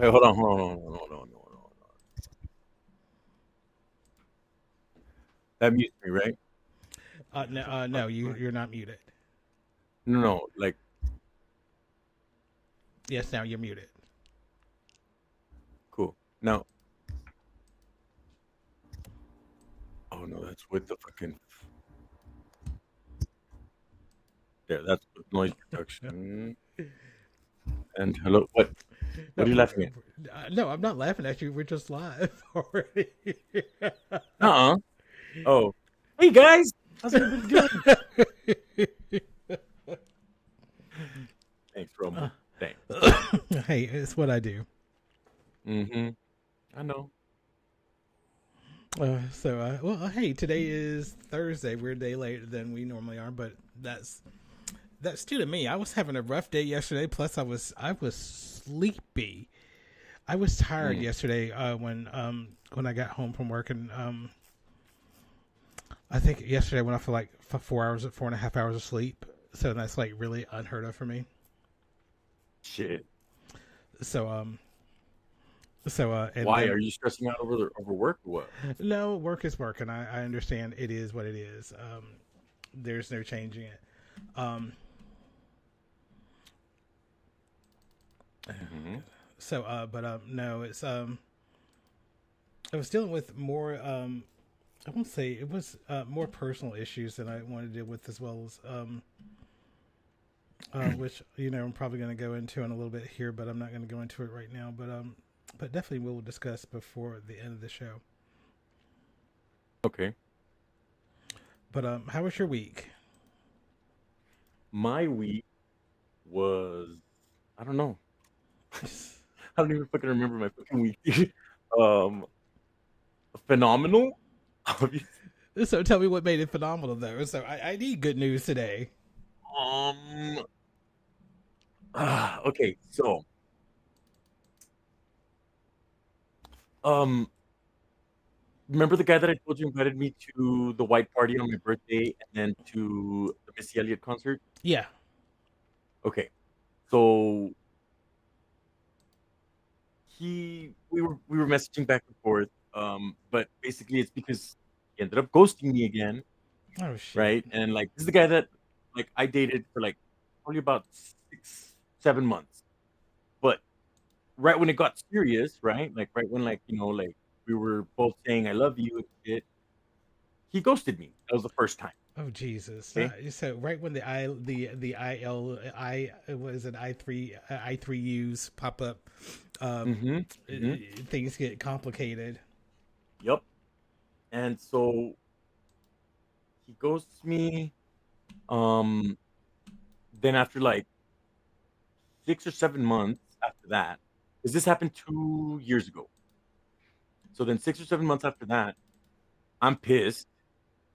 Wait, hold on, hold on, hold on, hold on, hold on, hold on. That mutes me, right? No, you're not muted. No, no, like Yes, now you're muted. cool. Now, oh no, that's with the fucking there. That's with noise reduction. And hello, what? What No, are you laughing at? no, I'm not laughing at you. We're just live already. Uh-uh. Oh, hey guys, how's everybody doing? Thanks, Rumble. Thanks. Hey, it's what I do. Mm-hmm. I know. Hey, today is Thursday. We're a day later than we normally are, but that's due to me. I was having a rough day yesterday. Plus, I was sleepy. I was tired Mm. yesterday when I got home from work, and I think yesterday I went off for like 4 hours, 4.5 hours of sleep. So that's like really unheard of for me. Shit. So and Why then are you stressing out over work or what? no, work is work, and I understand it is what it is. There's no changing it. Um, Mm-hmm. no, it's I was dealing with more. I won't say it was more personal issues than I wanted to deal with, as well as which I'm probably going to go into in a little bit here, but I'm not going to go into it right now. But definitely we'll discuss before the end of the show. Okay. But how was your week? My week was I don't know. I don't even fucking remember my fucking week. um, phenomenal. Obviously. So tell me what made it phenomenal, though. So I need good news today. Um. Okay. So, um, remember the guy that I told you invited me to the white party on my birthday and then to the Missy Elliott concert? Yeah. Okay. So we were messaging back and forth. But basically it's because he ended up ghosting me again, Oh shit. right? And like this is the guy that like I dated for like probably about 6, 7 months. But right when it got serious, right? Like right when like, like we were both saying I love you and shit, he ghosted me. That was the first time. Oh Jesus. Okay. So right when the I was it I three U's pop up, um, Mm-hmm. Mm-hmm. things get complicated. Yep. And so he ghosts me. Um, then after like 6 or 7 months after that, because this happened 2 years ago. So then 6 or 7 months after that, I'm pissed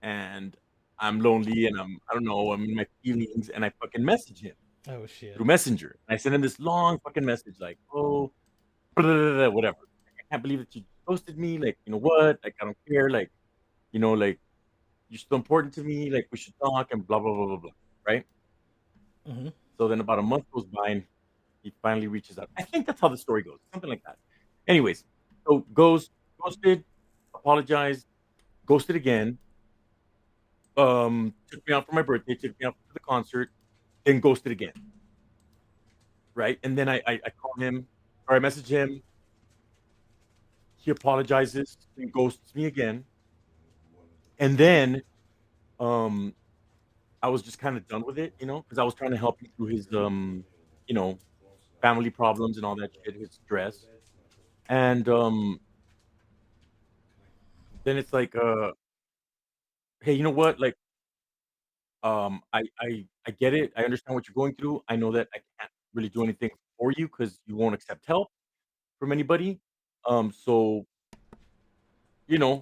and I'm lonely and I don't know, I'm in my feelings and I fucking message him Oh shit. through Messenger. And I send him this long fucking message like, oh, blah, blah, blah, blah, whatever. I can't believe that you ghosted me. Like, you know what? Like, I don't care. Like, like you're still important to me. Like, we should talk and blah, blah, blah, blah, blah. Right. Hmm. So then about a month goes by and he finally reaches out. I think that's how the story goes, something like that. Anyways, so ghosted, apologized, ghosted again. Took me out for my birthday, took me out to the concert, then ghosted again. Right, and then I call him or I message him. He apologizes and ghosts me again, and then um I was just kind of done with it, because I was trying to help him through his you know family problems and all that shit, his stress, and then it's like hey, you know what, like I get it. I understand what you're going through. I know that I can't really do anything for you because you won't accept help from anybody. So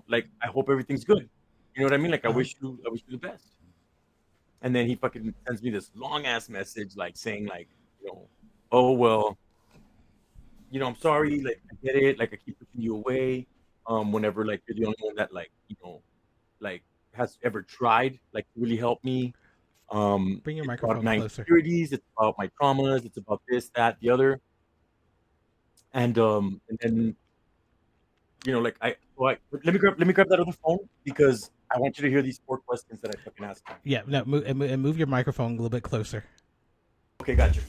like I hope everything's good. You know what I mean? Like Uh huh. I wish you the best. And then he fucking sends me this long ass message like saying like, oh well, I'm sorry, like I get it, like I keep pushing you away. Whenever like you're the only one that like has ever tried like to really help me. Bring your It's about microphone my closer. insecurities, it's about my traumas, it's about this, that, the other. And then like let me grab that other phone because I want you to hear these 4 questions that I fucking asked him. Yeah, no, move your microphone a little bit closer. Okay, gotcha.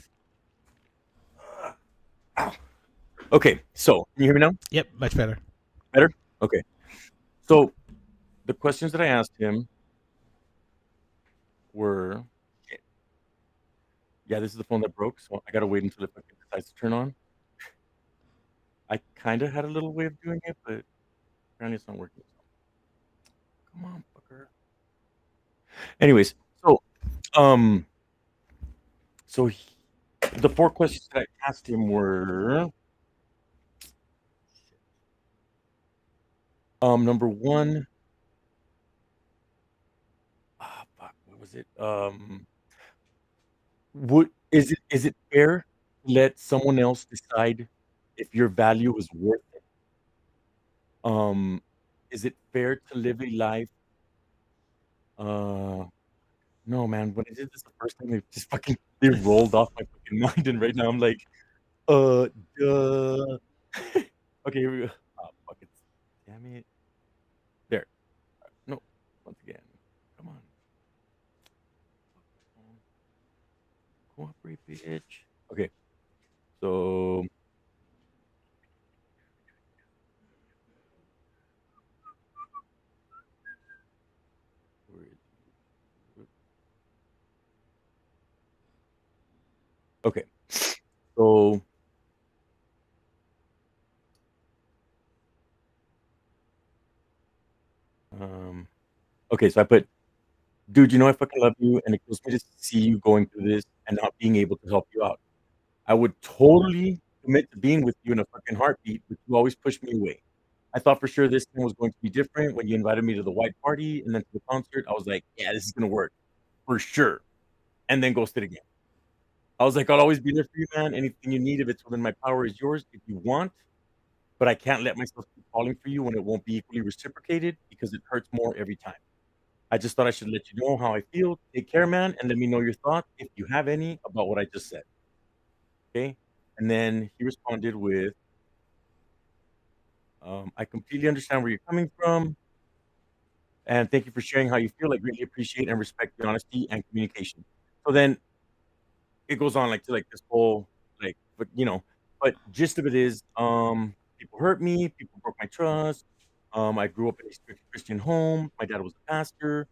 Ow. Okay, so can you hear me now? Yep, much better. Better? Okay. So the questions that I asked him were, yeah, this is the phone that broke, so I gotta wait until it fucking decides to turn on. I kind of had a little way of doing it, but apparently it's not working. So come on, fucker. Anyways, so um, so the 4 questions that I asked him were, number one, fuck, what was it? Would is it fair to let someone else decide if your value is worth it? Um, is it fair to live a life? Uh, no, man. When I did this the first time, they rolled off my fucking mind, and right now I'm like, uh, duh. Okay, here we go. Oh, fuck it. Damn it. There. No. Once again. Come on. Cooperate, bitch. Okay. So, where is it? Okay. So, um, okay. So I put, dude, I fucking love you, and it kills me to see you going through this and not being able to help you out. I would totally commit to being with you in a fucking heartbeat, but you always push me away. I thought for sure this thing was going to be different when you invited me to the white party and then to the concert. I was like, yeah, this is gonna work for sure. And then ghosted again. I was like, I'll always be there for you, man. Anything you need, if it's within my power, is yours if you want. But I can't let myself keep falling for you when it won't be equally reciprocated because it hurts more every time. I just thought I should let you know how I feel. Take care, man, and let me know your thoughts if you have any about what I just said. Okay. And then he responded with, I completely understand where you're coming from. And thank you for sharing how you feel. I greatly appreciate and respect the honesty and communication. So then it goes on like to like this whole but gist of it is, people hurt me, people broke my trust. I grew up in a strict Christian home. My dad was a pastor.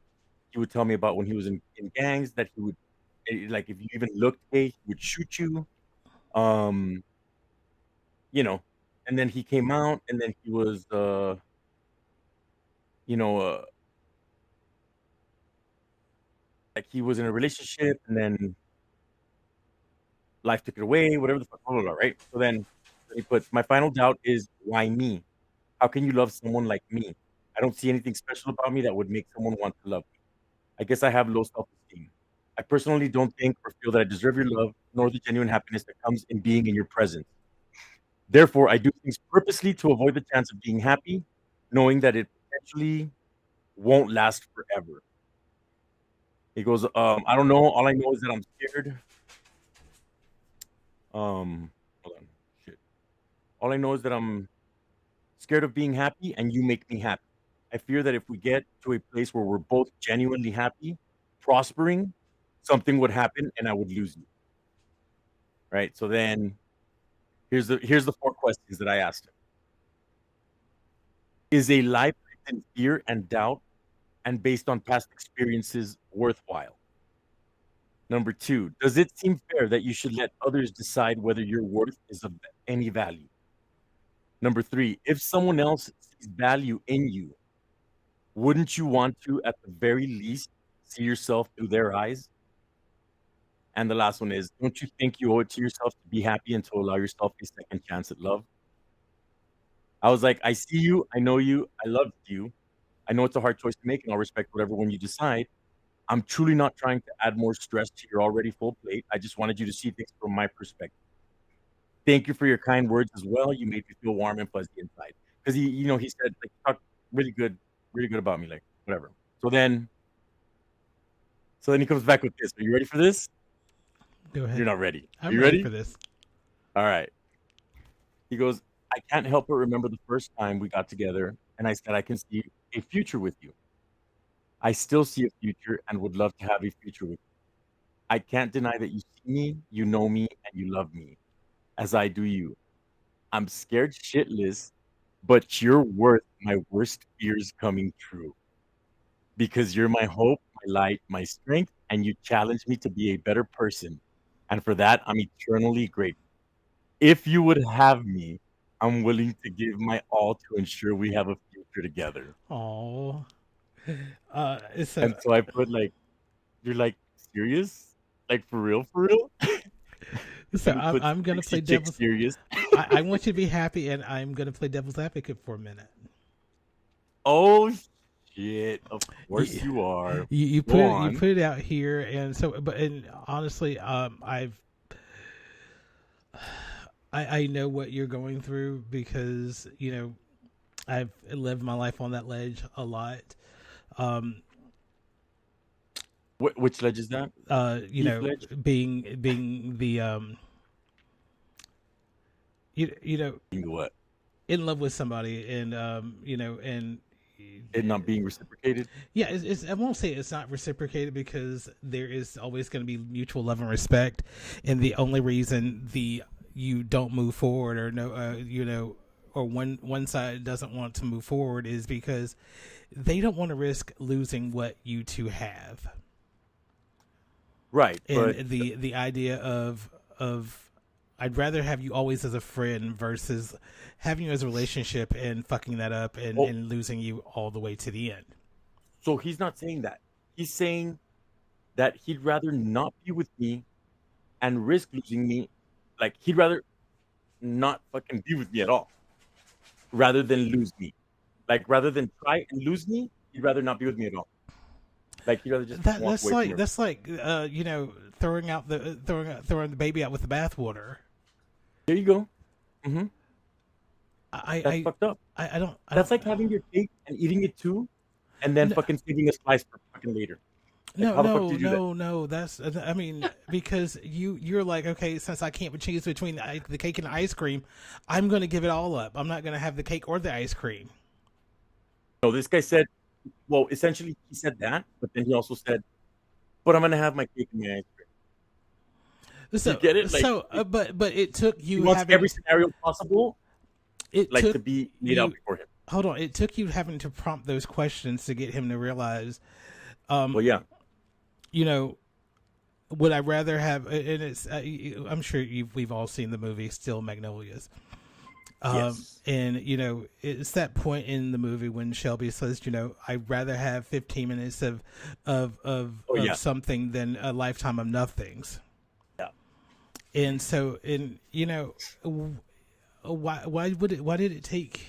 He would tell me about when he was in gangs that he would, like, if you even looked gay, he would shoot you. Um, you know, and then he came out, and then he was, you know, like he was in a relationship, and then life took it away, whatever the fuck, blah, blah, blah, right? So then he puts, my final doubt is why me? How can you love someone like me? I don't see anything special about me that would make someone want to love me. I guess I have low self esteem. I personally don't think or feel that I deserve your love, nor the genuine happiness that comes in being in your presence. Therefore, I do things purposely to avoid the chance of being happy, knowing that it potentially won't last forever. He goes, I don't know. All I know is that I'm scared. Hold on. Shit. All I know is that I'm scared of being happy, and you make me happy. I fear that if we get to a place where we're both genuinely happy, prospering, something would happen and I would lose you. Right. So then here's the 4 questions that I asked him. Is a life lived in fear and doubt and based on past experiences worthwhile? Number two, does it seem fair that you should let others decide whether your worth is of any value? Number three, if someone else sees value in you, wouldn't you want to, at the very least, see yourself through their eyes? And the last one is, don't you think you owe it to yourself to be happy and to allow yourself a second chance at love? I was like, I see you, I know you, I love you. I know it's a hard choice to make, and I'll respect whatever one you decide. I'm truly not trying to add more stress to your already full plate. I just wanted you to see things from my perspective. Thank you for your kind words as well. You made me feel warm and fuzzy inside. Because he said, like, talked really good about me, like, whatever. So then he comes back with this. Are you ready for this? Go ahead. You're not ready. Are I'm you ready ready? for this. All right. He goes, "I can't help but remember the first time we got together, and I said I can see a future with you. I still see a future and would love to have a future with you. I can't deny that you see me, you know me, and you love me, as I do you. I'm scared shitless, but you're worth my worst fears coming true. Because you're my hope, my light, my strength, and you challenge me to be a better person. And for that, I'm eternally grateful. If you would have me, I'm willing to give my all to ensure we have a future together." Oh, so And so I put like, "You're like serious? Like for real, for real?" so And he puts I'm gonna sexy play chick devil's. serious. I want you to be happy, and I'm gonna play devil's advocate for a minute. Oh shit! Of You, course you are. you Go you on. put it out here, and so but and honestly, I know what you're going through because I've lived my life on that ledge a lot. Um, Which ledge is that? Heath ledge? being the you know Being what? in love with somebody, and and It not being reciprocated? yeah, I won't say it's not reciprocated because there is always going to be mutual love and respect, and the only reason the you don't move forward or no, or one side doesn't want to move forward is because they don't want to risk losing what you two have, Right, but and the idea of I'd rather have you always as a friend versus having you as a relationship and fucking that up oh, and losing you all the way to the end. so he's not saying that. He's saying that he'd rather not be with me and risk losing me. Like he'd rather not fucking be with me at all, rather than lose me. Like rather than try and lose me, he'd rather not be with me at all. Like he'd rather just walk That's away from like her. throwing the baby out with the bathwater. There you go. Hmm. That's I fucked up. I That's don't like having your cake and eating it too, and then no fucking saving a slice for fucking later. Like no how the fuck do no you do that? no no that's I mean because you're like, okay, since I can't choose between the cake and the ice cream, I'm gonna give it all up. I'm not gonna have the cake or the ice cream. No, this guy said, well, essentially he said that, but then he also said, "But I'm gonna have my cake and my ice cream." You get it? Like But it took he you wants having every scenario possible, it like took to be laid out you before him. hold on, it took you having to prompt those questions to get him to realize, um Well, yeah, you know would I rather have, and it's I'm sure we've all seen the movie Still Magnolias. yes, And it's that point in the movie when Shelby says, I'd rather have 15 minutes oh of yeah, something than a lifetime of nothings. yeah. And so, why did it take,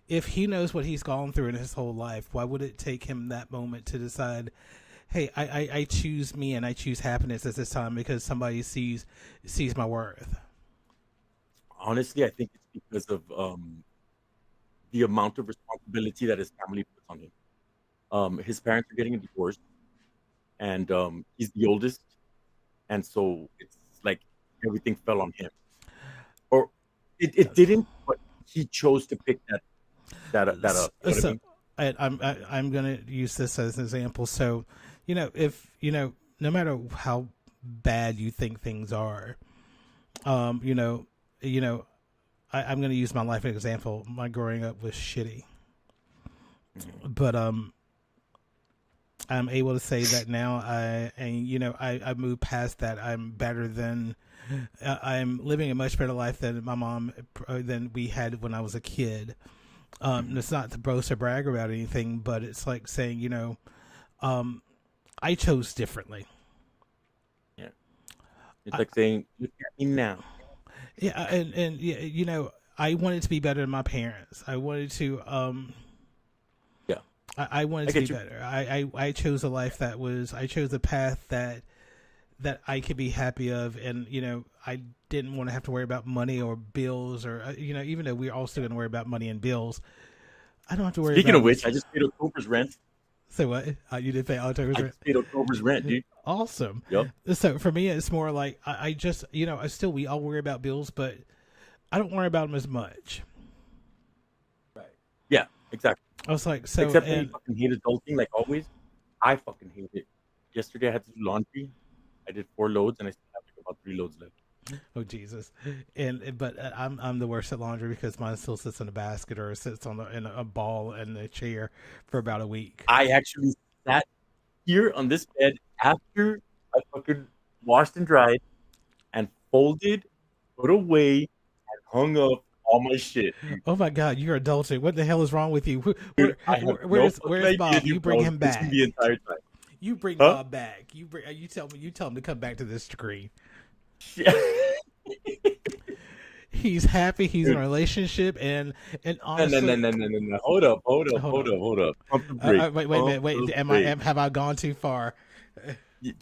if he knows what he's gone through in his whole life, why would it take him that moment to decide, hey, I choose me and I choose happiness at this time because somebody sees my worth? Honestly, I think it's because of the amount of responsibility that his family puts on him. His parents are getting a divorce, and he's the oldest, and so it's like everything fell on him. Or it didn't, but he chose to pick that up. You know what I So mean? I'm gonna use this as an example. So, if no matter how bad you think things are, um, you know, I'm gonna use my life as an example. My growing up was shitty, Mhm. but I'm able to say that now. I moved past that. I'm better than. I'm living a much better life than my mom than we had when I was a kid. Mhm. It's not to boast or brag about anything, but it's like saying, um, I chose differently. Yeah, it's I, like saying, "Look at me now." yeah, and yeah, I wanted to be better than my parents. Yeah, I wanted I to be get you. better. I chose a life I chose a path that I could be happy of, and I didn't want to have to worry about money or bills, or even though we're also going to worry about money and bills, I don't have to worry Speaking of about. which, I just paid October's rent. So what? You did pay October's I rent? just paid October's rent, dude. Awesome. Yep. So for me, it's more like I just I still we all worry about bills, but I don't worry about them as much. Right. Yeah, exactly. I was like, so, Except when you and fucking hate adulting, like always. I fucking hate it. Yesterday I had to do laundry. I did 4 loads, and I still have like about 3 loads left. oh Jesus, and but I'm the worst at laundry because mine still sits in a basket or sits on in a ball in a chair for about a week. I actually sat here on this bed after I fucking washed and dried and folded, put away, and hung up all my shit, dude. Oh my God, you're adulting. What the hell is wrong with you? Dude, I have no fucking Where's idea, Bob? dude. You But I bring was him bitching back. the entire time. You bring Huh? Bob back. You tell him to come back to this screen. Yeah. He's happy. He's in a Dude, relationship, and no, no, no, honestly, no, no, no, no. Hold up, hold up, hold hold on. up, hold up. Pump the brakes. Wait a Pump minute. Wait, the brakes. have I gone too far?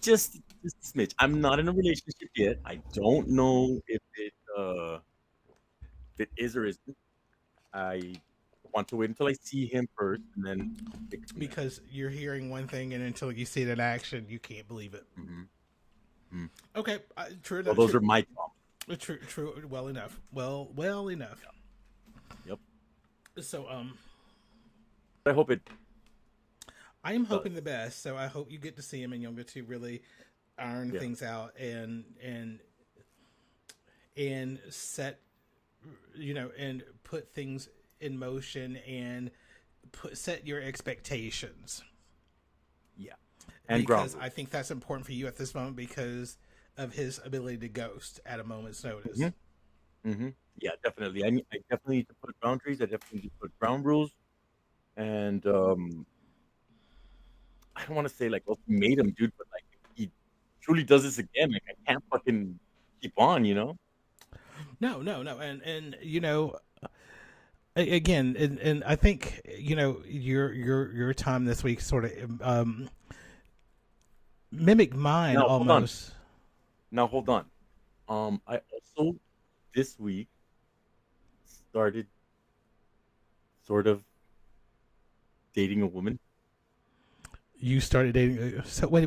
Just a smidge. I'm not in a relationship yet. I don't know if it is or isn't. I want to wait until I see him first and then take it from there. Because you're hearing one thing, and until you see it in action, you can't believe it. Hmm. Hmm. Okay, true Well, enough. those are my traumas. True. Well enough. Well enough. Yep. So, But I hope it I am does. hoping the best. So I hope you get to see him and you'll get to really iron Yeah. things out and set, and put things in motion and set your expectations. Yeah. And Because ground I think that's important for you at this moment because of his ability to ghost at a moment's notice. rules. Hmm. Yeah, definitely. I definitely need to put boundaries. I definitely need to put ground rules. And I don't want to say like ultimatum, dude, but like if he truly does this again, like I can't fucking keep on. No, and again, and I think your time this week sort of mimicked mine Now hold on. almost. Now hold on. I also this week started sort of dating a woman. You started dating. So wait.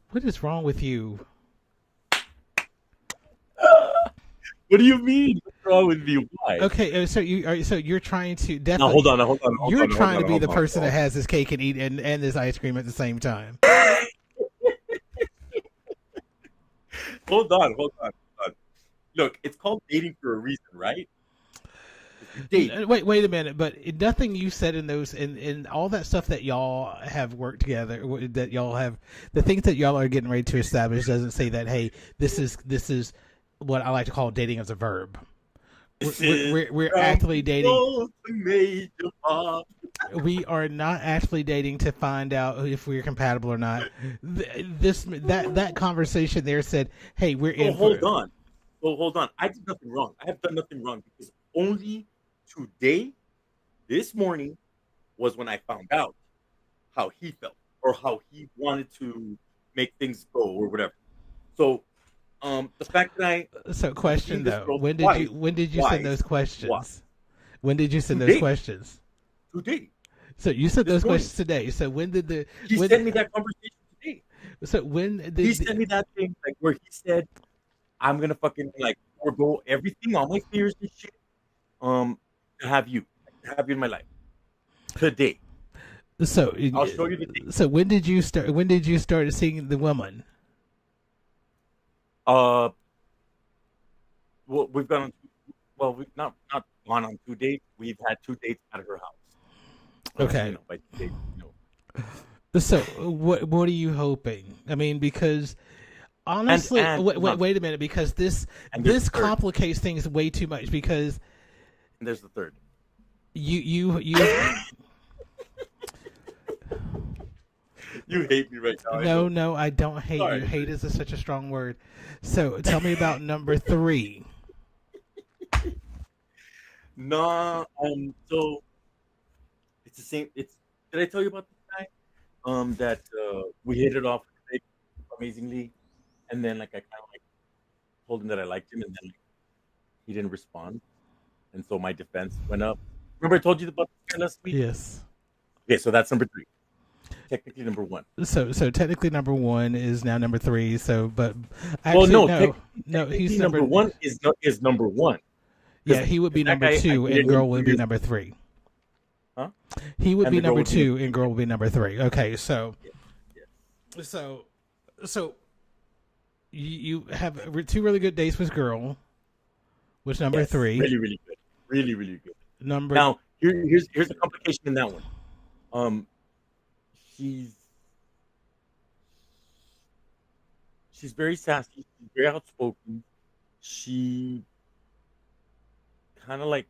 What is wrong with you? What do you mean? What's wrong with me? Why? Okay, so you're trying to Now definitely hold on. Hold on. Hold you're on. Hold trying to on. be Hold the on. person that has his cake and eat and his ice cream at the same time. Hold on. Hold on. Hold on. Look, it's called dating for a reason, right? 'Cause you date. Wait a minute, but nothing you said in those in all that stuff that y'all have worked together, that y'all have the things that y'all are getting ready to establish doesn't say that hey, this is what I like to call dating as a verb. This is We're from actively dating. to Major Bob. We are not actually dating to find out if we're compatible or not. That conversation there said, "Hey, we're So in hold for." on. So hold on. I did nothing wrong. I have done nothing wrong because only today, this morning, was when I found out how he felt or how he wanted to make things go or whatever. So, the fact that So, I'm seeing question this though, girl twice, when did you send twice, those what? questions? When did you send those Today, questions? today, So you sent this those morning. questions today. So when did the He when? sent me that conversation today. So when He did sent me that thing like where he said, "I'm gonna fucking like forego everything, all my fears and shit, um, to have you, to have you in my life today." so I'll show you the date. so when did you start? When did you start seeing the woman? Uh, well, we've gone on. Well, we've not gone on 2 dates. We've had 2 dates at her house. So Okay. by 2 dates. So what are you hoping? I mean, because honestly, And hold on. wait a minute, because And there's this the third. complicates things way too much. Because And there's the third. you You hate me right now. I no, know. no, I don't hate you. Sorry. Hate is such a strong word. So tell me about number 3. Nah. So it's the same. It's. Did I tell you about this guy? That we hit it off amazingly, and then like I kind of like told him that I liked him, and then like, he didn't respond, and so my defense went up. Remember I told you about this guy last week? Yes. Okay, so that's number 3. technically number one. So technically number one is now number three. So, but Well, actually no, no, he's technically number one is number one yeah, because he would be that number guy I two, dated and him girl would be 2 years. number three. Huh? He would And be the girl number would be number two, and girl would be number three. Okay, so yes, yes. so so you have two really good dates with girl, which number Yes, three. really, really good, really, really good. Number Now here's the complication in that one. Um, she's she's very sassy. She's very outspoken. She kind of like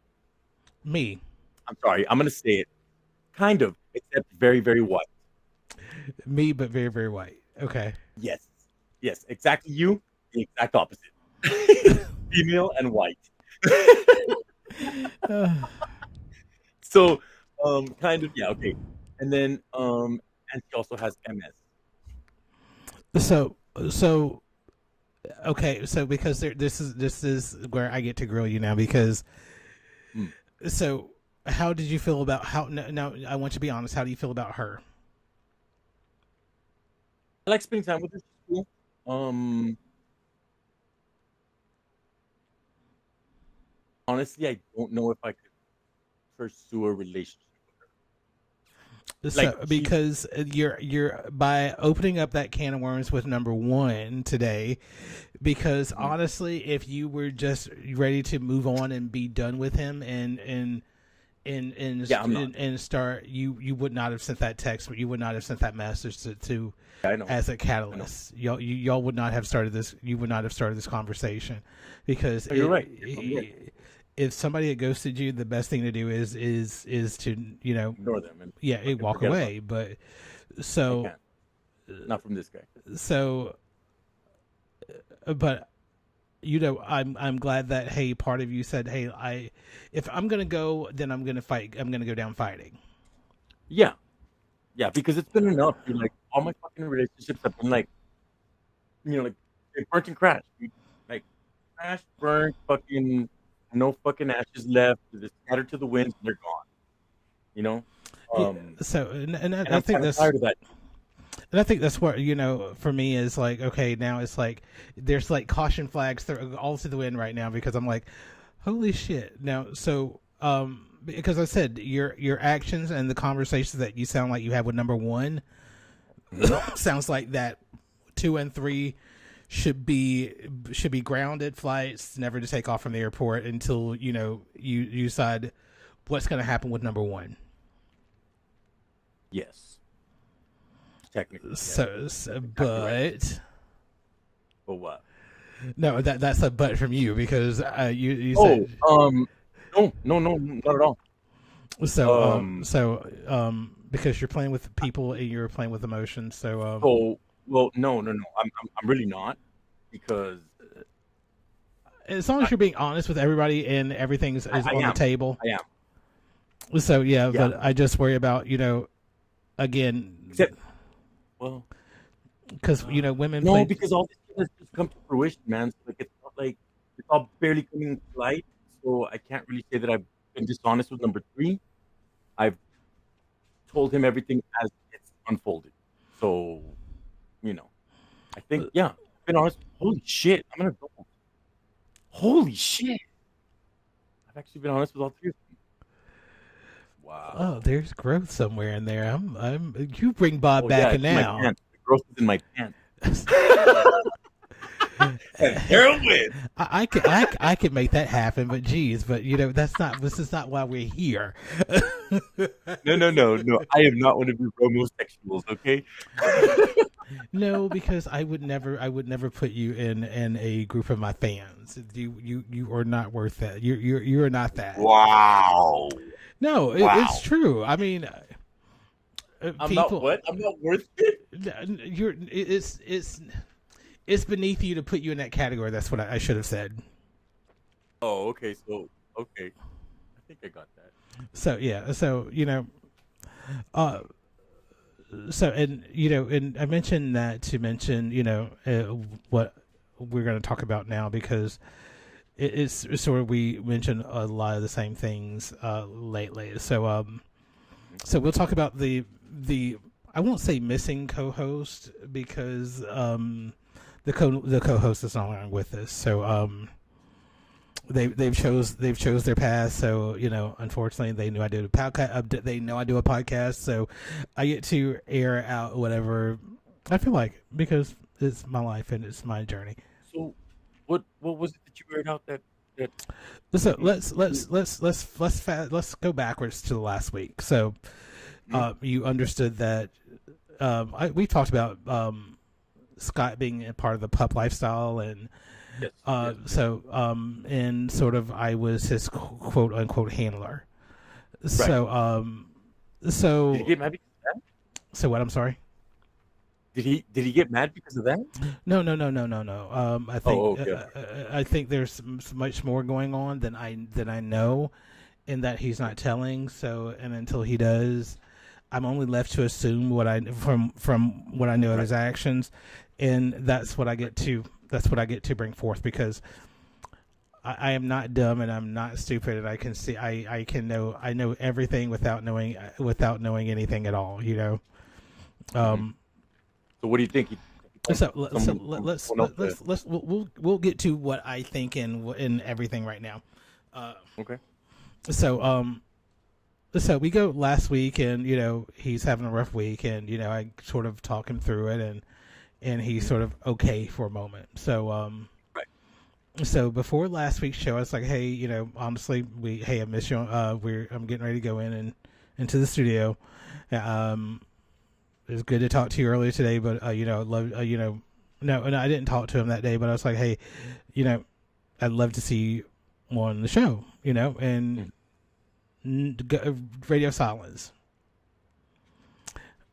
me, I'm sorry, I'm gonna say it. Kind of, except very, very white. me, but very very white. Okay. Yes, yes, exactly. You, the exact opposite. Female and white. Uh, So, kind of, yeah, okay. And then, and she also has MS. so so okay, so because this is where I get to grill you now because Mm. so how did you feel about how no I want you to be honest, how do you feel about her? I like spending time with her. She's cool. Honestly, I don't know if I could pursue a relationship with her. Like, So because you're by opening up that can of worms with number one today, because mhm. honestly, if you were just ready to move on and be done with him Yeah, I'm not. and start, you would not have sent that text, you would not have sent that message to Yeah, I know. as a I know. catalyst. Y'all would not have started this. You would not have started this conversation because Oh, you're right. You're right. if somebody had ghosted you, the best thing to do is to Ignore them and yeah fucking walk forget about away. But it. I so can't. Not from this guy. so but I'm glad that hey part of you said hey if I'm gonna go then I'm gonna fight, I'm gonna go down fighting. Yeah, yeah, because it's been enough, dude. Like all my fucking relationships have been like, like they burnt and crashed, dude. Like crashed, burnt, fucking no fucking ashes left. They're just scattered to the winds and they're gone. You know. Yeah, Um, so and and I I'm think kind of that's tired of that. and I think that's what for me is like okay now it's like there's like caution flags all to the wind right now because I'm like holy shit now so because I said your actions and the conversations that you sound like you have with number one sounds like that 2 and 3 should be grounded flights never to take off from the airport until you decide what's going to happen with number one. Yes, technically, yes, So exactly right. But what? no, that's a but from you because you Oh, said no, no, no, not at all. Um, because you're playing with people and you're playing with emotions. So well, no, no, no. I'm really not because as long I, as you're being honest with everybody and everything's is I on the am, table. I am. So yeah, Yeah. but I just worry about again Except, well, because women no, play. because all this shit has just come to fruition, man. So, like, it's not like it's all barely coming to light. So I can't really say that I've been dishonest with number three. I've told him everything as it's unfolded. So, you know, I think, yeah, I've been honest. Holy shit, I'm an adult. Holy shit. I've actually been honest with all three of them. Oh, Wow. there's growth somewhere in there. I'm. You bring Bob Oh, yeah, back it's in my now. pants. The growth is in my pants. And heroin. I could make that happen, but geez, but that's not. This is not why we're here. No, no, no, no. I am not one of your homosexuals, okay? No, because I would never put you in a group of my fans. You are not worth that. You're not that. Wow. No, Wow. it's true. I mean, I'm not people. what? I'm not worth it? You're. It's beneath you to put you in that category. That's what I should have said. Oh, okay. So, okay. I think I got that. So yeah. So uh, so and I mentioned that to mention what we're going to talk about now because it's sort of we mentioned a lot of the same things lately. So Mhm. so we'll talk about the I won't say missing co-host because the co-host is no longer with us. So they've chose their path. So unfortunately, they knew I do a podcast. They know I do a podcast, so I get to air out whatever I feel like because it's my life and it's my journey. So, what was it that you aired out that So let's go backwards to the last week. So you understood that we talked about Scott being a part of the pup lifestyle, and yes, and sort of I was his quote unquote handler. right? So Did he get mad because of that? so what? I'm sorry. Did he get mad because of that? No. I think Okay. I think there's much more going on than I know, in that he's not telling. So, and until he does, I'm only left to assume what I from what I know of his actions, and that's what I get to bring forth, because I am not dumb and I'm not stupid, and I can see I know everything without knowing anything at all. So what do you think? We'll get to what I think in everything right now. Okay. So we go last week, and he's having a rough week, and I sort of talk him through it, and he's sort of okay for a moment. So Right. so before last week's show, I was like, hey, honestly, I miss you. I'm getting ready to go into the studio. It was good to talk to you earlier today, but I'd love no, and I didn't talk to him that day, but I was like, hey, I'd love to see you on the show, and radio silence.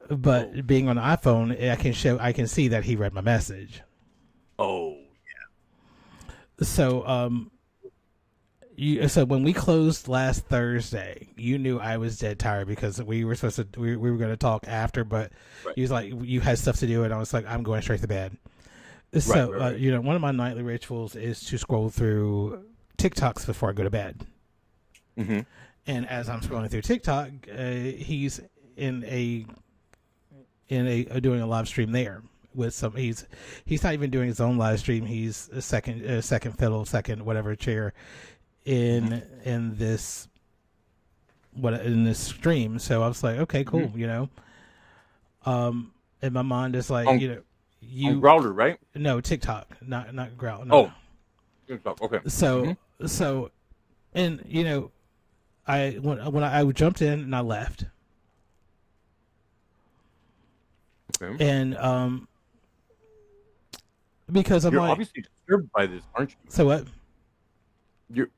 But being on the iPhone, I can see that he read my message. Oh. So so when we closed last Thursday, you knew I was dead tired, because we were supposed to we were going to talk after, but Right. he was like, you had stuff to do, and I was like, I'm going straight to bed. So Right. one of my nightly rituals is to scroll through TikToks before I go to bed. Mm-hmm. And as I'm scrolling through TikTok, he's in doing a live stream there with some. He's not even doing his own live stream. He's a second fiddle, second whatever chair in this stream. So I was like, okay, cool, and my mind is like, On Growler, right? no, TikTok, not Growl. No. Okay. So, and when I jumped in and I left, Okay. and because I'm You're like, obviously disturbed by this, aren't you? so what? You're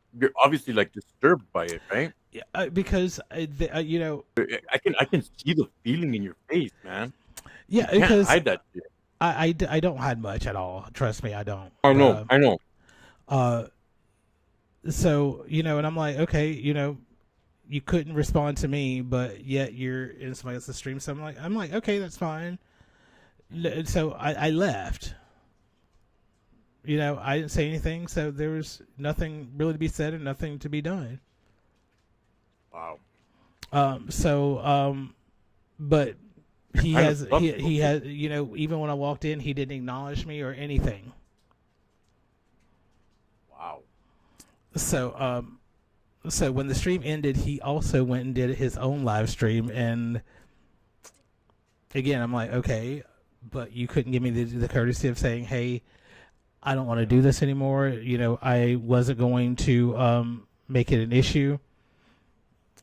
obviously like disturbed by it, right? Yeah, because I can see the feeling in your face, man. yeah, You can't because hide that shit. I don't hide much at all. Trust me, I don't. I know. So and I'm like, okay, you couldn't respond to me, but yet you're in somebody else's stream. So I'm like, okay, that's fine. So I left. I didn't say anything, so there was nothing really to be said and nothing to be done. Wow. But he kind has, of he has, even when I walked in, he didn't acknowledge me or anything. Wow. So, so when the stream ended, he also went and did his own live stream, and again, I'm like, okay, but you couldn't give me the courtesy of saying, hey, I don't want to do this anymore. I wasn't going to make it an issue.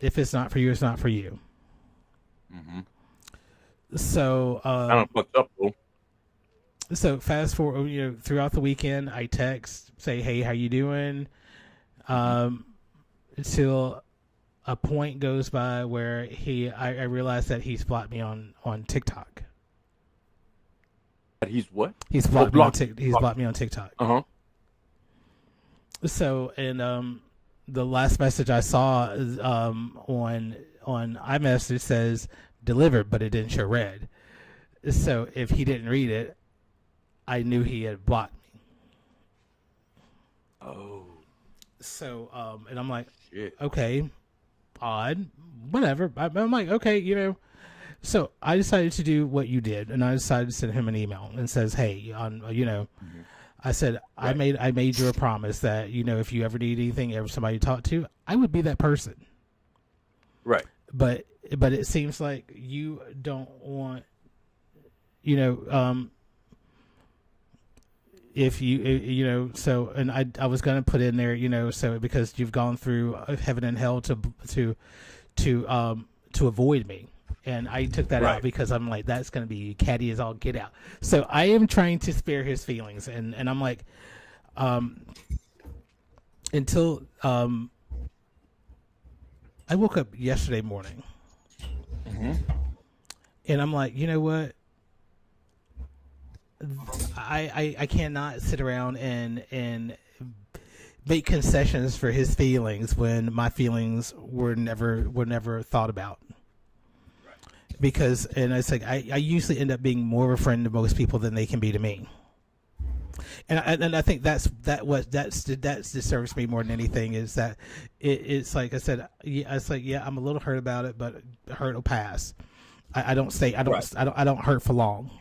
If it's not for you, it's not for you. Mm-hmm. So, kind of fucked up, though. So fast forward, throughout the weekend, I text, say, hey, how you doing? Until a point goes by where I realize that he's blocked me on TikTok. But he's what? He's blocked me on TikTok. Uh-huh. So, and the last message I saw is, on iMessage says delivered, but it didn't show read. So if he didn't read it, I knew he had blocked me. Oh. So, and I'm like, Shit. okay, odd, whatever. I'm like, okay, So I decided to do what you did, and I decided to send him an email and says, "Hey, Mhm. I said Right. I made you a promise that if you ever need anything, ever somebody to talk to, I would be that person. Right. But it seems like you don't want you know if so, and I was going to put in there, so because you've gone through heaven and hell to avoid me, and I took that out Right. because I'm like, that's going to be catty as all get out. So I am trying to spare his feelings, and I'm like, um until I woke up yesterday morning, Mhm. and I'm like, you know what, I cannot sit around and make concessions for his feelings when my feelings were never thought about. Right. Because, and it's like, I usually end up being more of a friend to most people than they can be to me. And I think that disturbs me more than anything is that it's like I said, yeah, it's like, yeah, I'm a little hurt about it, but hurt will pass. I don't stay, Right. I don't hurt for long.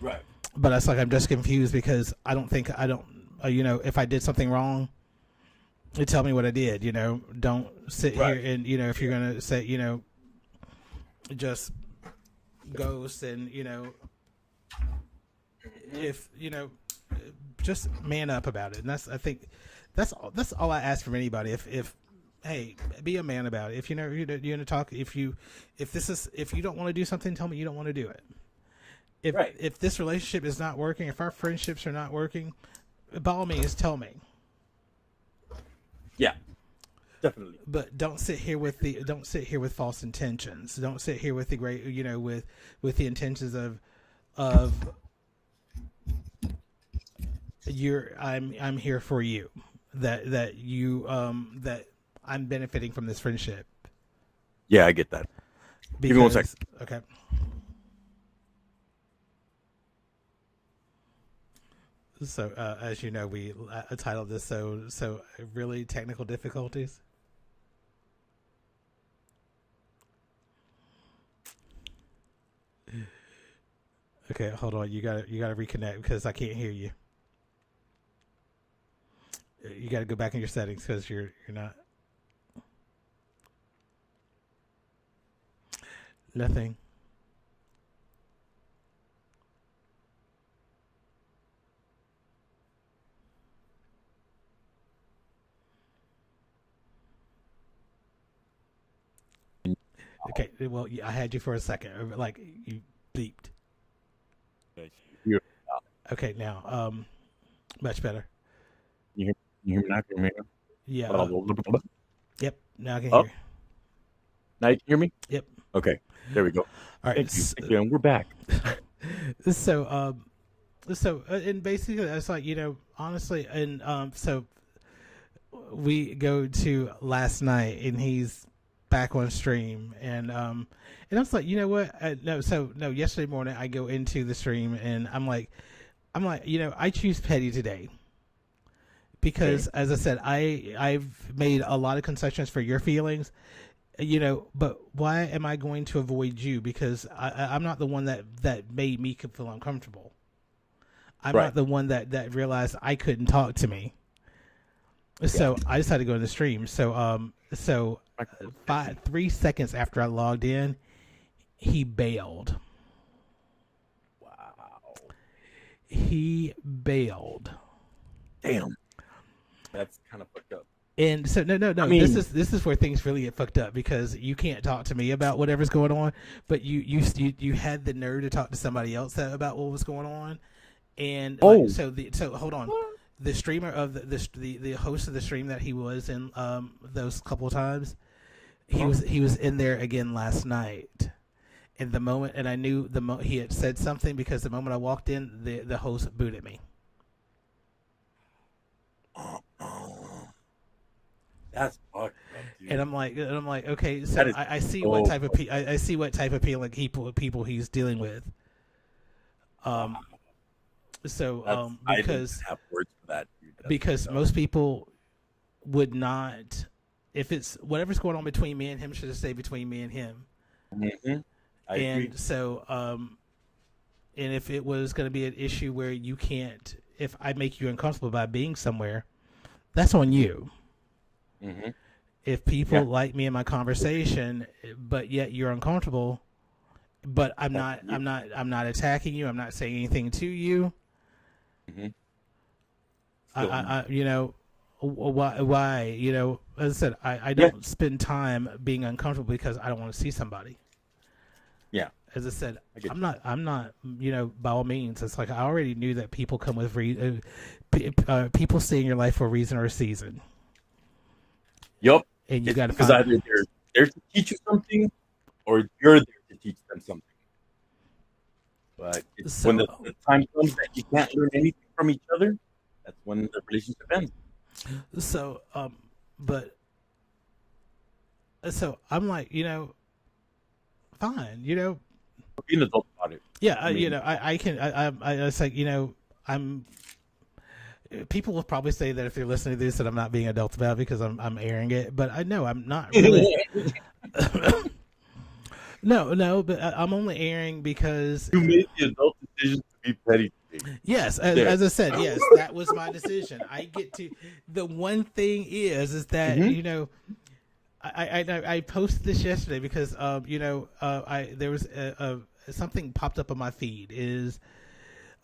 Right. But it's like I'm just confused because I don't if I did something wrong, you tell me what I did. Don't sit here Right. and if you're Yeah. gonna say just ghost and Mhm. if just man up about it. And I think that's all I ask from anybody. If hey, be a man about it. If you're gonna talk, if you don't want to do something, tell me you don't want to do it. Right. If this relationship is not working, if our friendships are not working, by all means tell me. Yeah. Definitely. But don't sit here with false intentions. Don't sit here with the great with the intentions of I'm here for you. That I'm benefiting from this friendship. Yeah, I get that. Give me one second. Because okay. So as you know, we titled this so really technical difficulties. Okay, hold on. You gotta reconnect because I can't hear you. You gotta go back in your settings because you're not nothing. Okay, well I had you for a second, like you bleeped. Okay. You Okay, now much better. you hear me now? Can you hear me Yeah. now? Yep. Now I can Up. hear. Now you can hear me? Yep. Okay. There we go. All right. Thank you. Thank you. And we're back. So and basically that's like honestly, and so we go to last night and he's back on stream, and I was like, you know what, no, yesterday morning I go into the stream and I'm like I choose petty today Okay. because as I said, I've made a lot of concessions for your feelings, but why am I going to avoid you? Because I'm not the one that made me feel uncomfortable. I'm Right. not the one that realized I couldn't talk to me. Yeah. So I decided to go in the stream. So Microphone's busy. 3 seconds after I logged in, he bailed. Wow. He bailed. Damn. That's kind of fucked up. And so I no. This mean, is where things really get fucked up because you can't talk to me about whatever's going on, but you had the nerve to talk to somebody else about what was going on, and like oh, so hold on, the streamer of the host of the stream that he was in those couple of times, uh-huh. he was in there again last night. And the moment, and I knew he had said something because the moment I walked in, the host booted me. Oh, that's fucked up, And dude. I'm like, okay, That so is I see what so type of I see what type of people he's dealing with. wow. Um, so That's I don't even have words for that, dude. That's fucked because up. most people would not, if it's whatever's going on between me and him, should stay between me and him. Hmm. I agree. And so, and if it was going to be an issue where you can't, if I make you uncomfortable by being somewhere, that's on you. Mm-hmm. If people Yeah. like me in my conversation, but yet you're uncomfortable, but I'm That's not, you. I'm not attacking you. I'm not saying anything to you. Mm-hmm. Still on you. You know, why, you know, as I said, I Yeah. don't spend time being uncomfortable because I don't want to see somebody. Yeah. As I said, I get I'm not, you know, by all means. It's like I already knew that people come with people stay in your life for a reason or a season, you. Yup. and you It's got to because either find. they're there to teach you something, or you're there to teach them something. But it's when So, the time comes that you can't learn anything from each other, that's when the relationship ends. so, but so I'm like, you know, fine, you know, Be an adult about it. yeah, I you mean, know, I can, it's like, you know, I'm. People will probably say that if they're listening to this, that I'm not being adult about it because I'm airing it, but I know I'm not really. No, but I'm only airing because you made the adult decision to be petty today. yes, There. as I said, yes, that was my decision. I get to the one thing is that Mm-hmm. you know I posted this yesterday because you know I there was something popped up on my feed is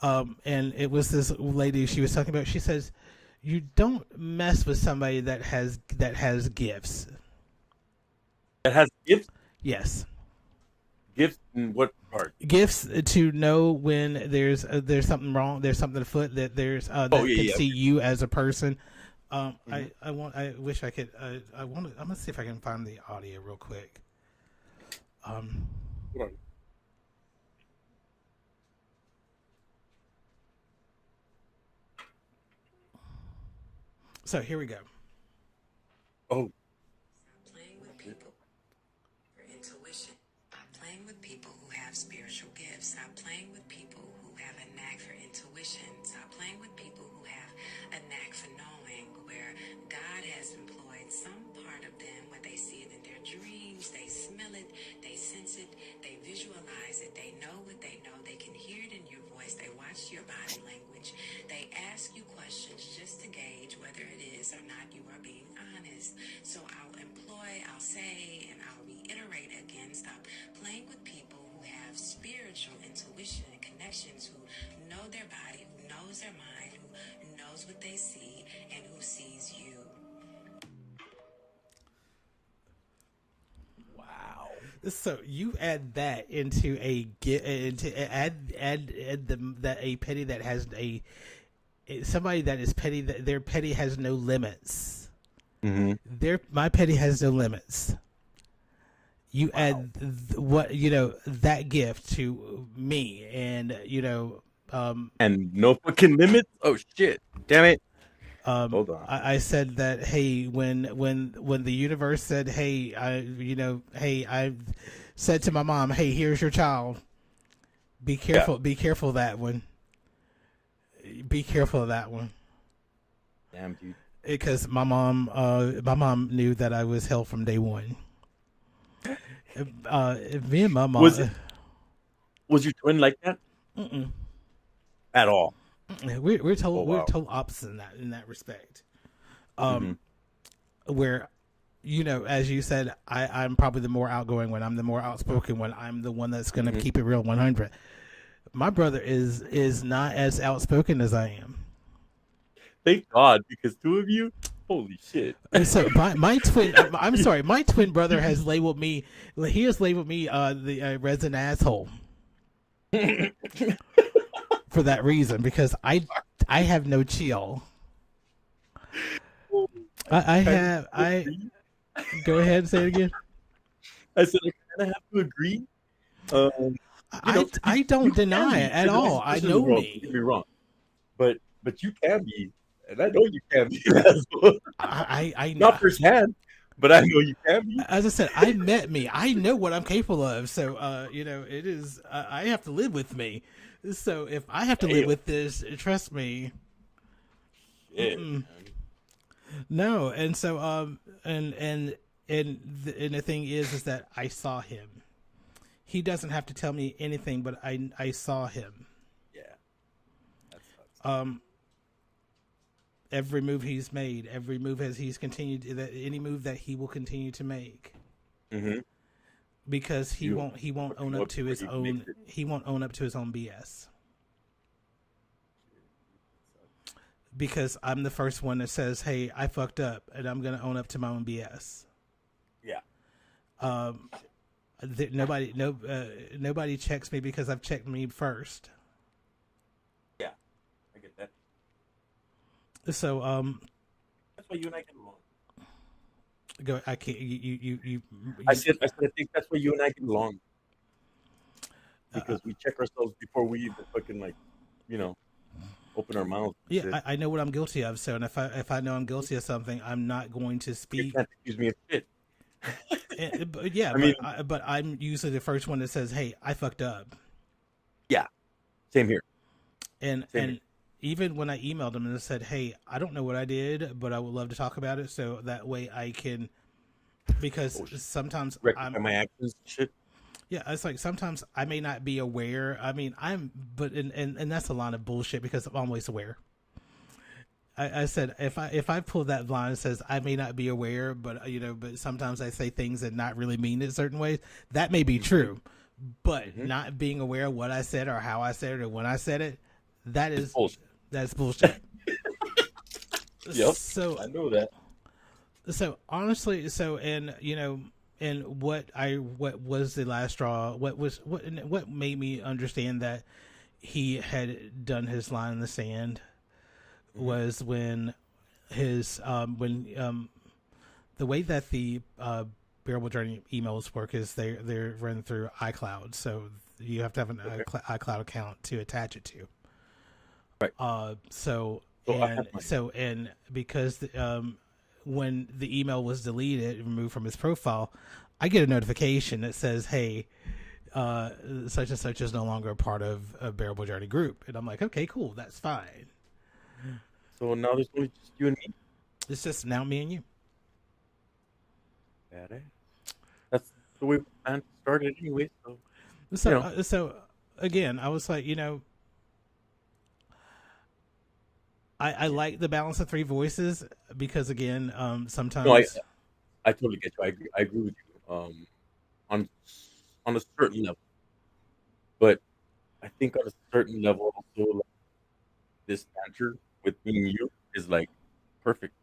and it was this lady she was talking about. She says you don't mess with somebody that has gifts. It has gifts. Yes, Gifts in what part? gifts to know when there's something wrong, there's something afoot, that there's Oh that can yeah, see you as a person. yeah. I wish I could. I want to. I'm gonna see if I can find the audio real quick. Um, Mm-hmm. so here we go. Oh, Playing with people for intuition. Stop playing with people who have spiritual gifts. Stop playing with people who have a knack for intuition. Stop playing with people who have a knack for knowing, where God has employed some part of them where they see it in their dreams, they smell it, they sense it, they visualize it, they know what they know, they can hear it in your voice, they watch your body language, they ask you questions just to gauge whether it is or not you are being honest. So I'll say, and I'll reiterate again, stop playing with people who have spiritual intuition and connections, who know their body, who knows their mind, who knows what they see, and who sees you. wow. So you add that into add that a petty that has somebody that is petty, that their petty has no limits. Mm-hmm. My petty has no limits. You Wow. add what you know that gift to me, and you know, And no fucking limits. Oh shit! Damn it! Hold on. I said that hey, when the universe said hey, I said to my mom, hey, here's your child. Be Yeah. careful. Be careful of that one. Be careful of that one. Damn, dude. Because my mom knew that I was hell from day one. Me and my mom, Was your twin like that mm-mm, at all? we're Oh told wow. opposite in that respect. Mm-hmm. Where, you know, as you said, I'm probably the more outgoing one. I'm the more outspoken one. I'm the one that's going to Mm-hmm. keep it real 100. My brother is not as outspoken as I am. Thank God, because two of you, holy shit. And so my twin, I'm sorry, my twin brother has labeled me. He has labeled me the resident asshole for that reason because I have no chill. I have I go ahead and say it again. I said I kind of have to agree. You know, I you don't can deny be. it at There's a all. nice I person in the know world. Don't me. get me wrong, but you can be, and I know you can be. As well. I Not firsthand, but I know you can be. as I said, I met me. I know what I'm capable of. So, you know, it is. I have to live with me. So if I have to live Damn. with this, trust me. Shit, Mm-mm. man. No. And so, and the thing is that I saw him. he doesn't have to tell me anything, but I saw him. Yeah. That sucks. Every move he's made, every move as he's continued, that any move that he will continue to make, because he won't own up to his own. He won't own up to his own BS. Because I'm the first one that says, "Hey, I fucked up, and I'm gonna own up to my own BS." Yeah. Nobody checks me because I've checked me first. Yeah, I get that. So that's why you and I get along. Go. I can't. You I said. I think that's why you and I get along. Because we check ourselves before we even fucking open our mouths. Yeah, I know what I'm guilty of. So, and if I know I'm guilty of something, I'm not going to speak. You can't accuse me of shit. But I'm usually the first one that says, "Hey, I fucked up." Yeah, same here. And even when I emailed him and said, "Hey, I don't know what I did, but I would love to talk about it," so that way I can, because sometimes rectify my actions and shit. Yeah, it's like sometimes I may not be aware. I mean, and that's a line of bullshit because I'm always aware. I said if I pull that line that says I may not be aware, but but sometimes I say things that not really mean it certain ways. That may be true, but not being aware of what I said or how I said it or when I said it, that's bullshit. Yep. So I know that. So honestly, and what was the last straw? What made me understand that he had done his line in the sand was when his the way that the Bearable Journey emails work is they're run through iCloud, so you have to have an iCloud account to attach it to. Right. And because when the email was deleted, removed from his profile, I get a notification that says, "Hey, such and such is no longer a part of a Bearable Journey group," and I'm like, "Okay, cool, that's fine." So now there's only just you and me. It's just now me and you. Badass. That's the way we planned to start it anyway. So again, I was like, I like the balance of three voices because again, sometimes. No, I totally get you. I agree with you. On a certain level, but I think on a certain level also, like, this banter with me and you is like perfect.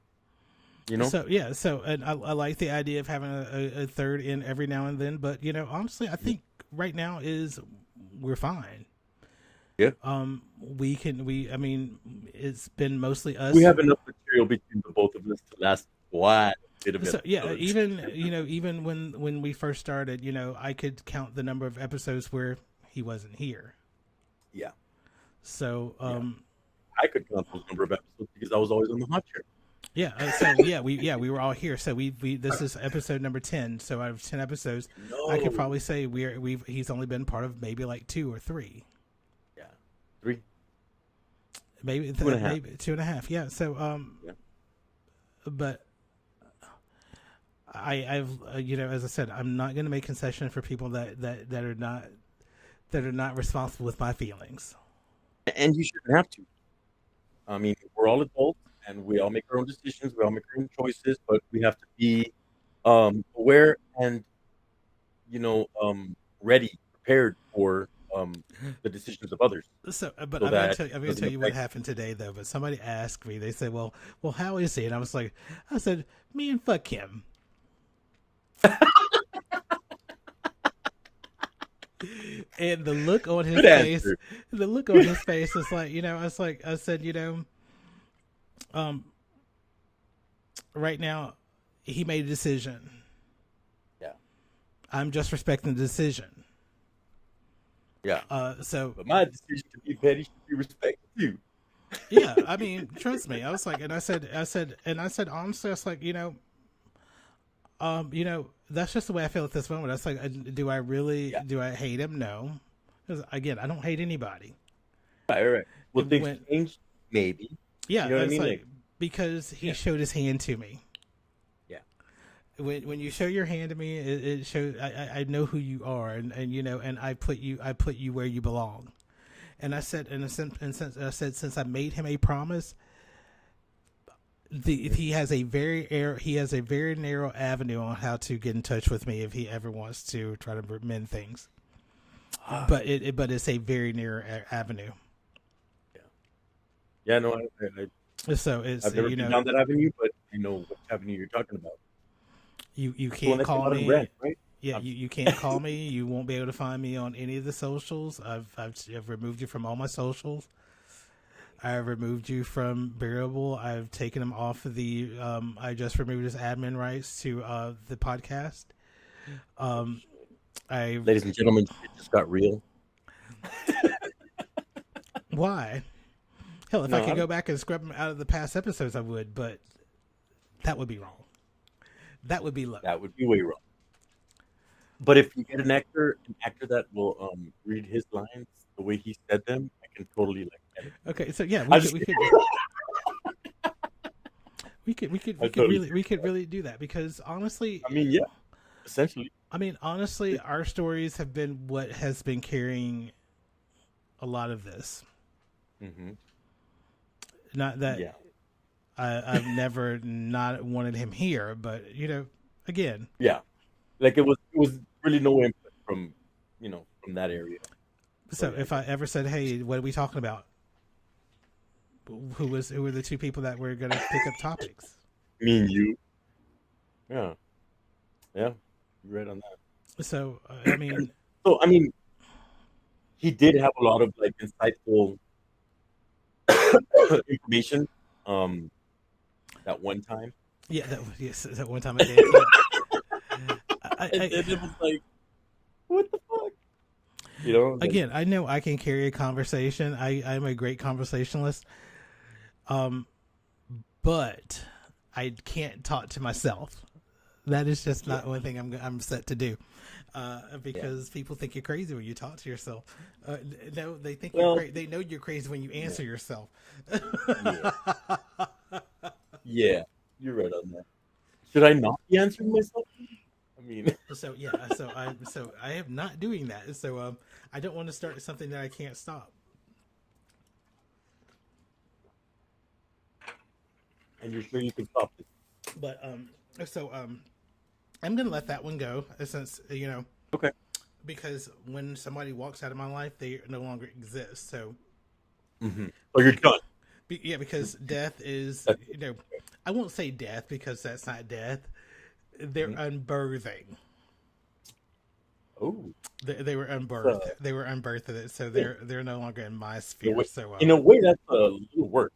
So and I like the idea of having a third in every now and then, but honestly, I think right now we're fine. Yeah. I mean, it's been mostly us. We have enough material between the both of us to last quite a bit of it. So yeah, even when we first started, I could count the number of episodes where he wasn't here. Yeah. So I could count those number of episodes because I was always on the hot chair. Yeah. We were all here. So we this is episode number 10. So out of 10 episodes, I could probably say he's only been part of maybe like 2 or 3. Yeah, 3. Maybe 2.5. Maybe 2.5. Yeah. So but I've as I said, I'm not going to make concession for people that are not responsible with my feelings. And you shouldn't have to. I mean, we're all adults, and we all make our own decisions. We all make our own choices, but we have to be aware and ready, prepared for the decisions of others. So, but I'm going to tell you what happened today, though. But somebody asked me. They said, "Well, how is he?" And I said, "Me and fuck him." And the look on his face is like, I said, right now, he made a decision. Yeah. I'm just respecting the decision. Yeah. But my decision to be petty should be respected too. Yeah, I mean, trust me. I was like, and I said, honestly, I was like, that's just the way I feel at this moment. I was like, do I hate him? No. Because again, I don't hate anybody. Right. Well, things change, maybe. Yeah, you know what I mean? Like, because he showed his hand to me. Yeah. when you show your hand to me, it shows I know who you are, and you know, and I put you where you belong. And I said, since I made him a promise, he has a very narrow avenue on how to get in touch with me if he ever wants to try to mend things. But it's a very narrow avenue. Yeah, no, So it's I've never been down that avenue, but I know which avenue you're talking about. You The one can't that came call out of me. Red, right? Yeah, you can't call me. You won't be able to find me on any of the socials. I've removed you from all my socials. I've removed you from Bearable. I've taken him off of the. I just removed his admin rights to the podcast. Ladies and gentlemen, it just got real. Why? Hell, if No, I could I'm- go back and scrub them out of the past episodes, I would. But that would be wrong. That would be low. That would be way wrong. But if you get an actor that will read his lines the way he said them, I can totally like edit. Okay, so yeah, I just- we could totally really do that because honestly, I mean, yeah, essentially. I mean, honestly, our stories have been what has been carrying a lot of this. Mm-hmm. Not that Yeah. I've never not wanted him here, but you know, again, Yeah, like it was really no input from from that area. so yeah. if I ever said, "Hey, what are we talking about?" Who were the two people that were going to pick up topics? Me and you. Yeah, you're right on that. So I mean, So I mean, he did have a lot of like insightful information. That one time. yeah, that one time I did. And then it was like, what the fuck? You know? Like, Again, I know I can carry a conversation. I'm a great conversationalist. But I can't talk to myself. That is just not one thing I'm set to do. Because people think you're crazy when you talk to yourself. No, they think you're crazy. They know you're crazy when you answer yourself. Yeah, you're right on that. Should I not be answering myself? I mean, So I am not doing that. So I don't want to start something that I can't stop. and you're sure you can stop this? But I'm gonna let that one go since Okay. because when somebody walks out of my life, they no longer exist. So Mm-hmm. Oh, you're done. yeah, because death is I won't say death because that's not death. They're unbirthing. Oh, They were unbirthed. They were unbirthed. So they're no longer in my sphere. So in a way, that's a little worse.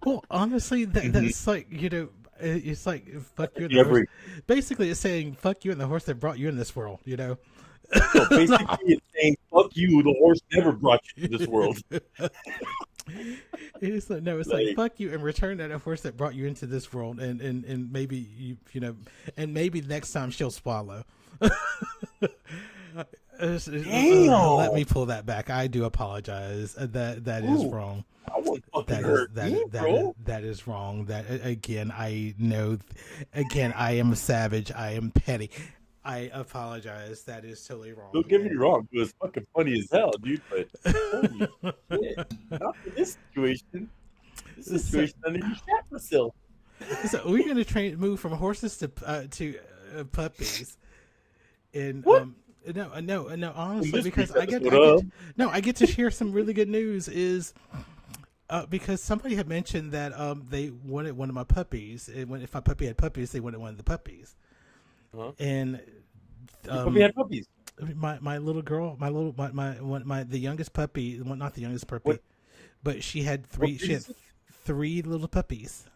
well, honestly, that's like it's like fuck you and the You horse. ever- Basically, it's saying fuck you and the horse that brought you in this world. So basically, it's saying, fuck you, the horse never brought you to this world. It's like fuck you and return that horse that brought you into this world, and maybe and maybe next time she'll swallow. Damn. Let me pull that back. I do apologize. That is wrong. I won't fucking That hurt is me, bro. that is wrong. That again, I know. Again, I am savage. I am petty. I apologize. That is totally wrong. Don't get me wrong, it was fucking funny as hell, dude. But holy shit, not for this situation. This situation, I need to shat myself. So we're going to move from horses to puppies. And What? no, honestly, this because week's I get to share some really good news. Is because somebody had mentioned that they wanted one of my puppies. And if my puppy had puppies, they wanted one of the puppies. Uh-huh. And Your puppy had puppies. my little girl, the youngest puppy, well, not the youngest puppy, What? but she had three. What She breed had is it? 3 little puppies.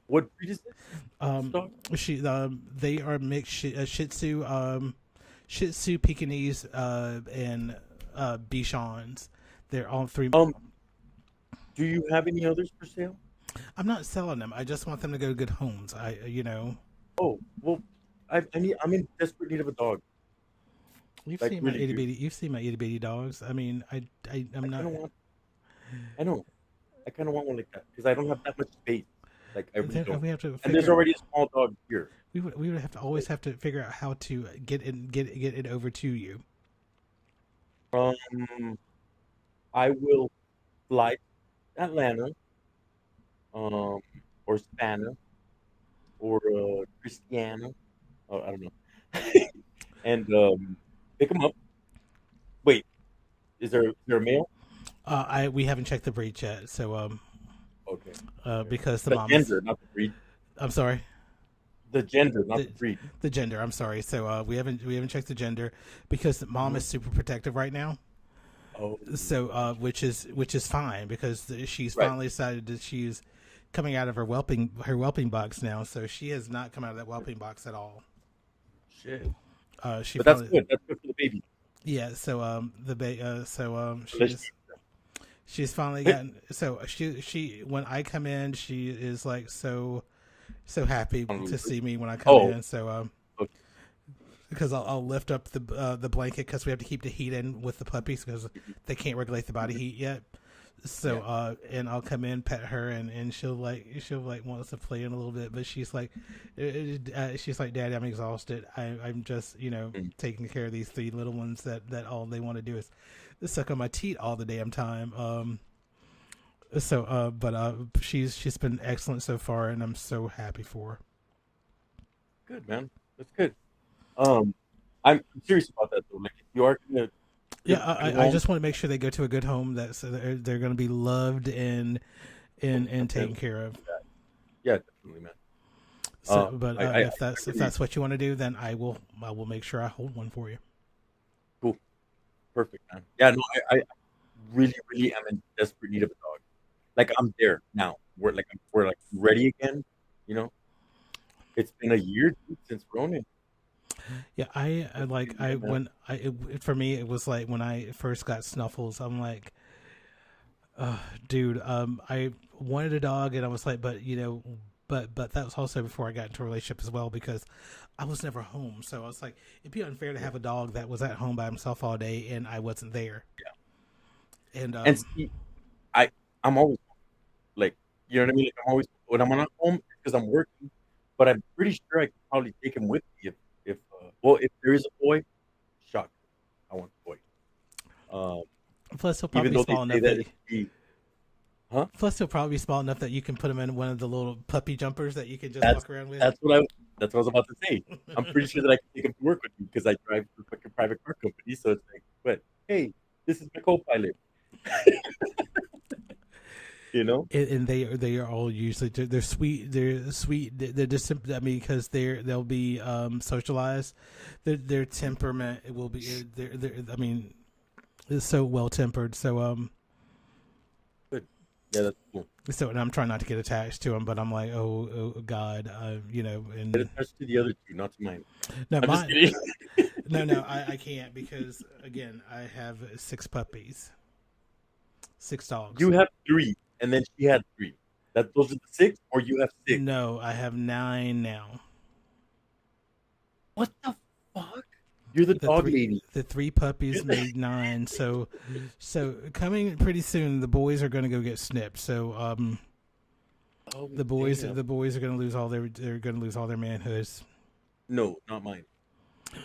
What breed is it? She they are mixed Shih Tzu, Pekingese, and Bichons. They're all 3. Do you have any others for sale? I'm not selling them. I just want them to go to good homes. Oh, well, I'm in desperate need of a dog. You've Like, seen my really, itty dude. bitty. You've seen my itty bitty dogs. I mean, I'm not. I know. I kind of want one like that because I don't have that much space. Like I really don't. We have to And there's figure. already a small dog here. We would have to always Like, have to figure out how to get it over to you. um, I will fly to Atlanta, um, or Savannah, or Christiana. Oh, I don't know. And pick them up. Wait, is there a male? I we haven't checked the breach yet, so Okay, okay. because the The mom is. gender, not the breed. I'm sorry. The gender, not The the breed. the gender. I'm sorry. So we haven't checked the gender because the mom Hmm. is super protective right now. Oh, So which is fine because she's right. finally decided that she's coming out of her whelping box now. So she has not come out of that whelping box at all. Shit. She But that's finally good. That's good for the baby. yeah. So Unless she's finally you- gotten. So she when I come in, she is like so happy to see me when I come Oh, in. So okay. because I'll lift up the blanket because we have to keep the heat in with the puppies because they can't regulate the body heat yet. So and I'll come in, pet her, and she'll like wants to play in a little bit, but she's like Daddy, I'm exhausted. I'm just Mm. taking care of these three little ones that all they want to do is suck on my teat all the damn time. But she's been excellent so far, and I'm so happy for her. Good, man. That's good. Um, I'm serious about that though. Like, if you are gonna Yeah, give a good I home, just want to make sure they go to a good home that so they're going to be loved and taken and care of. yeah, definitely, man. So, but I if really that's what you want to do, then I will make sure I hold one for you. cool, perfect, man. Yeah, no, I really, really am in desperate need of a dog. Like I'm there now. We're like ready again. You know, it's been a year dude, since Ronan. Yeah, I That's like crazy, I man. when for me it was like when I first got Snuffles, I'm like, dude, I wanted a dog, and I was like, but but that was also before I got into a relationship as well because I was never home. So I was like, it'd be unfair to Yeah, have a dog that was at home by himself all day and I wasn't there. And and see, I I'm always like, you know what I mean. Like I'm always when I'm not home because I'm working, but I'm pretty sure I could probably take him with me if well if there is a boy, shock, I want a boy. Um, plus he'll even probably be though they small say enough that that it should be, huh? plus he'll probably be small enough that you can put him in one of the little puppy jumpers that you can just That's walk around with. that's what I that's what I was about to say. I'm pretty sure that I can take him to work with me because I drive for fucking private car company. So it's like, but hey, this is my co-pilot. You know? And they are all usually they're sweet, they're just I mean because they'll be socialized, their temperament it will be they're I mean is so well tempered. So Good. Yeah, that's cool. so and I'm trying not to get attached to them, but I'm like oh God, Get and attached to the other two, not to mine. no I'm just mine kidding. no I can't because again I have six puppies, six dogs. You have three, and then she had three. That those are the six, or you have six. No, I have nine now. What the fuck? You're the dog lady. The three You're puppies the made nine. So coming pretty soon, the boys are going to go get snipped. So oh the damn. boys are going to lose all they're going to lose all their manhoods. No, not mine.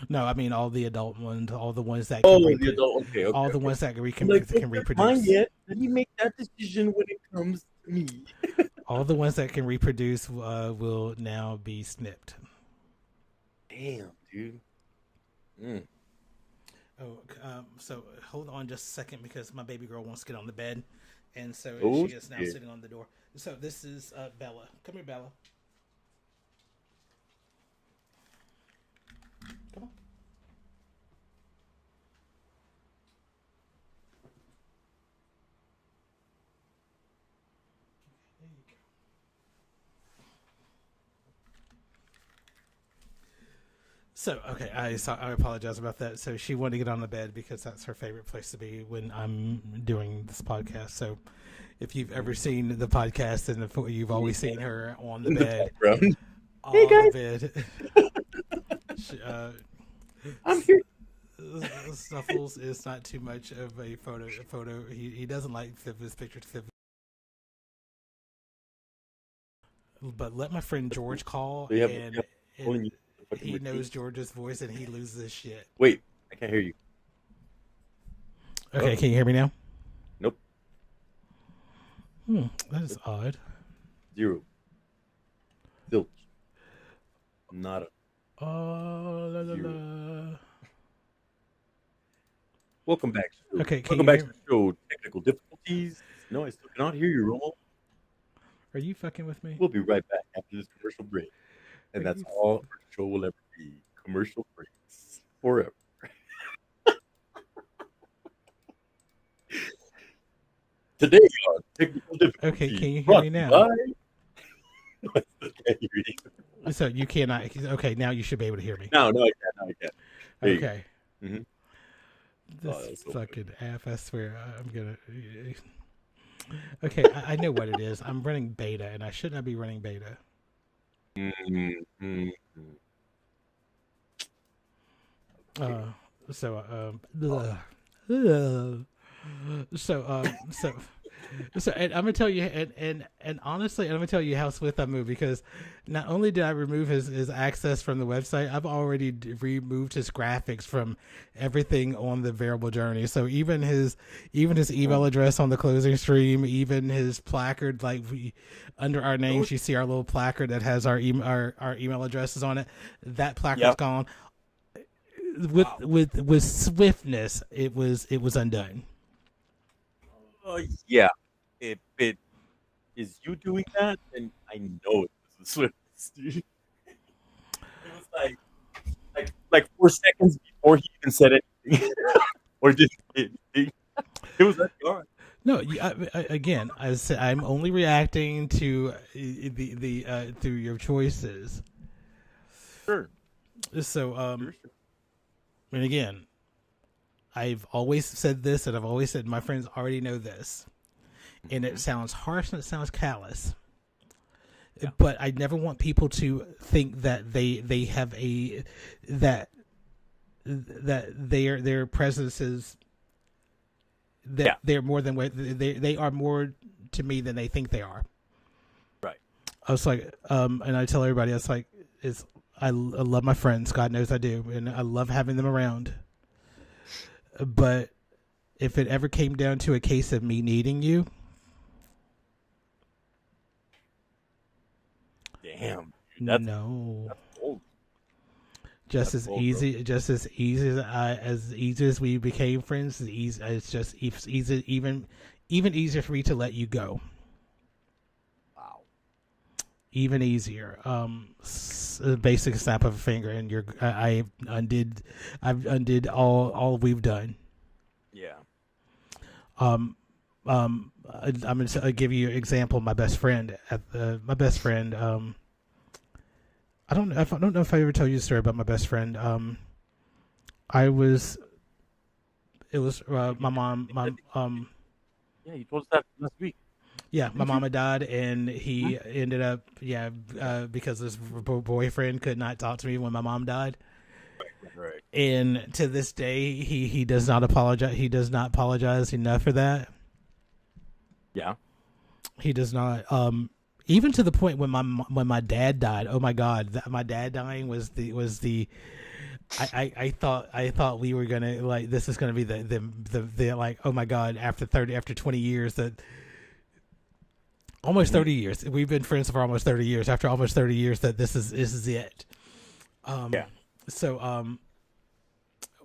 No, I mean all the adult ones, all the ones that Oh, can the adult. Okay, okay, all the okay. ones that I'm like, can don't touch mine reproduce. yet. Let me make that decision when it comes to me. All the ones that can reproduce will now be snipped. Damn, dude. Mm. Oh, so hold on just a second because my baby girl wants to get on the bed, and so Oh she is now shit. sitting on the door. So this is Bella. Come here, Bella. Come on. There you go. So okay, I apologize about that. So she wanted to get on the bed because that's her favorite place to be when I'm doing this podcast. So if you've ever seen the podcast, and you've always seen her on the In the bed, background. Hey on the guys, bed. She, I'm here. Snuffles is not too much of a photo. He doesn't like his picture to but let my friend George call, So you have and pulling you the fucking he machine. knows George's voice, and he loses his shit. Wait, I can't hear you. Okay, Uh-oh. can you hear me now? Nope. That is odd. 0. Zilch. Nada. La, la, 0. la. Welcome back. Okay, can Welcome you back hear? to the show. Technical difficulties. No, I still cannot hear you, Romo. Are you fucking with me? We'll be right back after this commercial break. And Are that's you- all our show will ever be. Commercial breaks. Forever. Today on Technical Difficulties. Okay, can you hear brought me to you now? by- I still can't hear you. So you cannot. Okay, now you should be able to hear me. No, I can't. No, I can't. There you go. Okay. Mhm. This Oh, that's so fucking app, I swear, I'm gonna. Okay, I know what it is. I'm running beta, and I should not be running beta. Mm-hmm. So and I'm gonna tell you, and honestly, I'm gonna tell you how swift I moved, because not only did I remove his access from the website, I've already removed his graphics from everything on the Bearable Journey. So even his email address on the closing stream, even his placard, like under our names, you see our little placard that has our email addresses on it. That placard's gone. With swiftness, it was undone. Yeah. If it is you doing that, then I know it was the swiftest, dude. It was like 4 seconds before he even said anything or didn't say anything. It was that gone. No, again, I said I'm only reacting to the through your choices. Sure. So Sure. and again, I've always said this, and I've always said my friends already know this, and it sounds harsh and it sounds callous. Yeah. But I never want people to think that they have that their presence is that they're more than what they are more to me than they think they are. Right. I was like, and I tell everybody, it's like, I love my friends. God knows I do, and I love having them around. But if it ever came down to a case of me needing you, damn, dude, no. That's bold. Just as easy as we became friends. It's just easy, even easier for me to let you go. Wow. Even easier. A basic snap of a finger, and I've undid all we've done. Yeah. I'm gonna give you an example. My best friend. I don't know if I ever told you the story about my best friend. My mom. Yeah, you told us that last week. Yeah, my mama died, and he ended up because his boyfriend could not talk to me when my mom died. Right. And to this day, he does not apologize. He does not apologize enough for that. Yeah, he does not. Even to the point when my dad died. Oh my God, my dad dying was the. I thought we were gonna, like, this is gonna be the like, oh my God, after 20 years that. Almost 30 years. We've been friends for almost 30 years. After almost 30 years, that this is it. So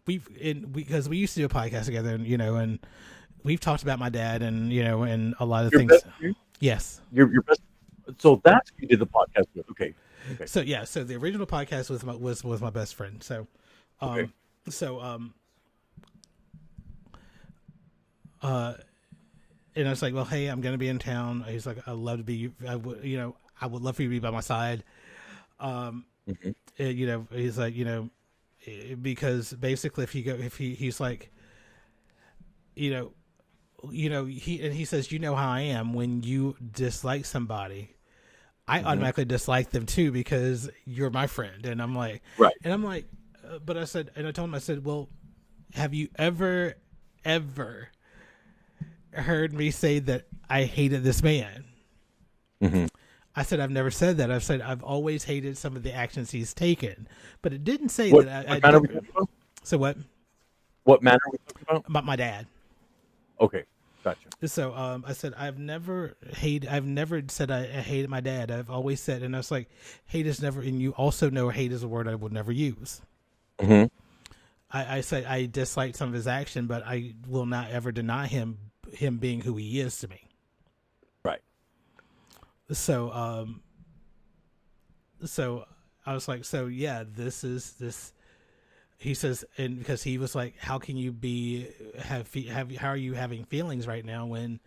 because we used to do a podcast together, and and we've talked about my dad, and and a lot of Your things. best friend? Yes. Your best. So that's who you did the podcast with. Okay. So the original podcast was my best friend. So, and I was like, well, hey, I'm going to be in town. He's like, I'd love to be, I would love for you to be by my side. He's like, because basically he's like, he says, how I am when you dislike somebody, I automatically dislike them too, because you're my friend. And I'm like, right. And I'm like, but I said, and I told him, I said, well, have you ever heard me say that I hated this man? I said I've never said that. I've said I've always hated some of the actions he's taken, but it didn't say What that what manner we talking about? So what? What manner we talking about? About my dad. Okay, gotcha. So I said I've never said I hated my dad. I've always said, and I was like, hate is never, and you also know hate is a word I would never use. Mm-hmm. I said I dislike some of his action, but I will not ever deny him being who he is to me. Right. So so I was like, so yeah, this is this. He says, and because he was like, how can you how are you having feelings right now when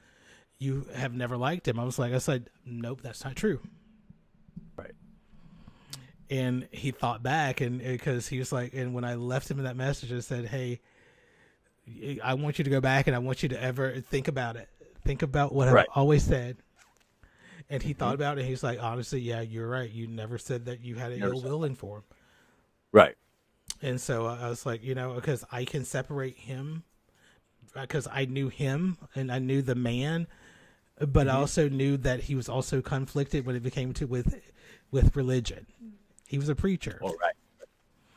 you have never liked him? I said, nope, that's not true. Right. And he thought back, and because he was like, and when I left him in that message, I said, hey, I want you to go back and I want you to ever think about it. Think about what I've always said. And he thought about it, and he's like, honestly, yeah, you're right. You never said that you had an ill willing for him. Right. And so I was like, because I can separate him, because I knew him and I knew the man, but I also knew that he was also conflicted when it became with religion. He was a preacher. All right.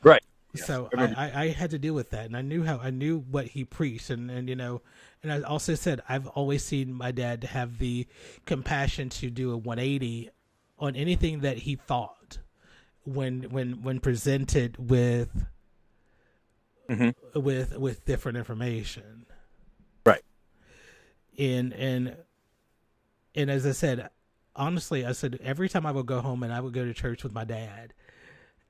Right. So I had to deal with that, and I knew what he preached, and I also said I've always seen my dad have the compassion to do a 180 on anything that he thought when presented with with different information. Right. And as I said, honestly, I said every time I would go home and I would go to church with my dad.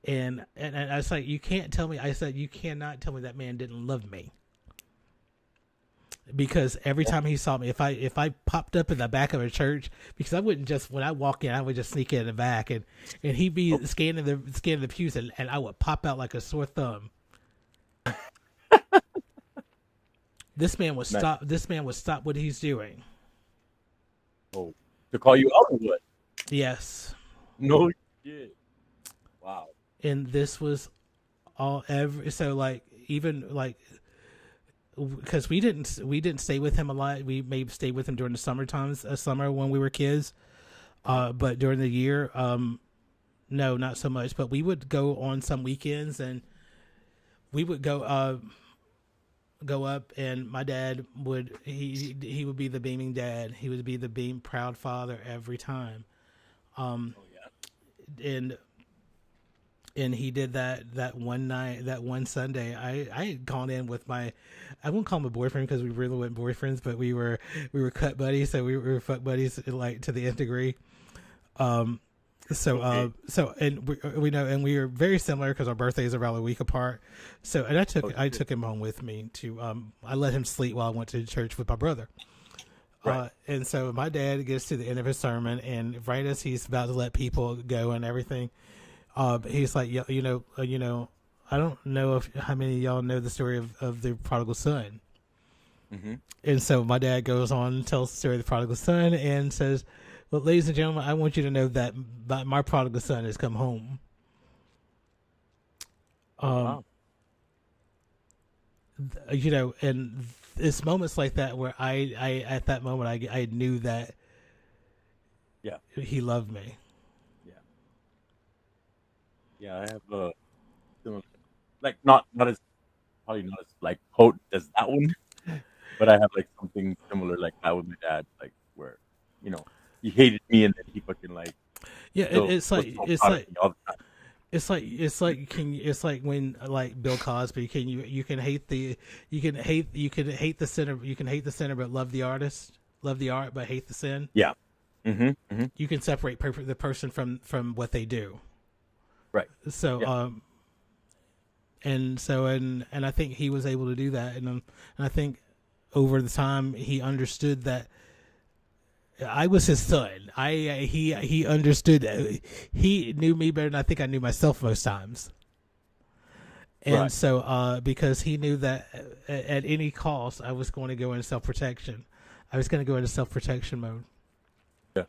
And I was like, you can't tell me. I said, you cannot tell me that man didn't love me, because every time he saw me, if I popped up in the back of a church, because I wouldn't just, when I walk in, I would just sneak in the back, and he'd be scanning the pews, and I would pop out like a sore thumb. This man would stop. This man would stop what he's doing. Oh, to call you out or what? Yes. No shit. Wow. And this was so like, even like, because we didn't stay with him a lot. We may stay with him during the summer when we were kids, but during the year, no, not so much. But we would go on some weekends, and we would go up, and my dad would he would be the beaming dad. He would be the proud father every time. And he did that one night, that one Sunday. I had gone in with I won't call him a boyfriend because we really weren't boyfriends, but we were cut buddies, so we were fuck buddies like to the nth degree. So and we know, and we were very similar because our birthdays are about a week apart. So, and I took him home with me to I let him sleep while I went to church with my brother. Right. And so my dad gets to the end of his sermon, and right as he's about to let people go and everything, he's like, I don't know how many of y'all know the story of the prodigal son. Mm-hmm. And so my dad goes on and tells the story of the prodigal son and says, well, ladies and gentlemen, I want you to know that my prodigal son has come home. Wow. And it's moments like that where I at that moment, I knew that he loved me. Yeah, I have similar, like not as probably not as like potent as that one, but I have like something similar like that with my dad, like where he hated me and then he fucking like it's like when like Bill Cosby, you can hate the sinner but love the artist, love the art but hate the sin. Yeah. Mm-hmm. Mm-hmm. You can separate the person from what they do. Right. So, and I think he was able to do that, and I think over the time he understood that I was his son. He understood. He knew me better than I think I knew myself most times. And so, because he knew that at any cost, I was going to go into self-protection. I was going to go into self-protection mode. Yeah.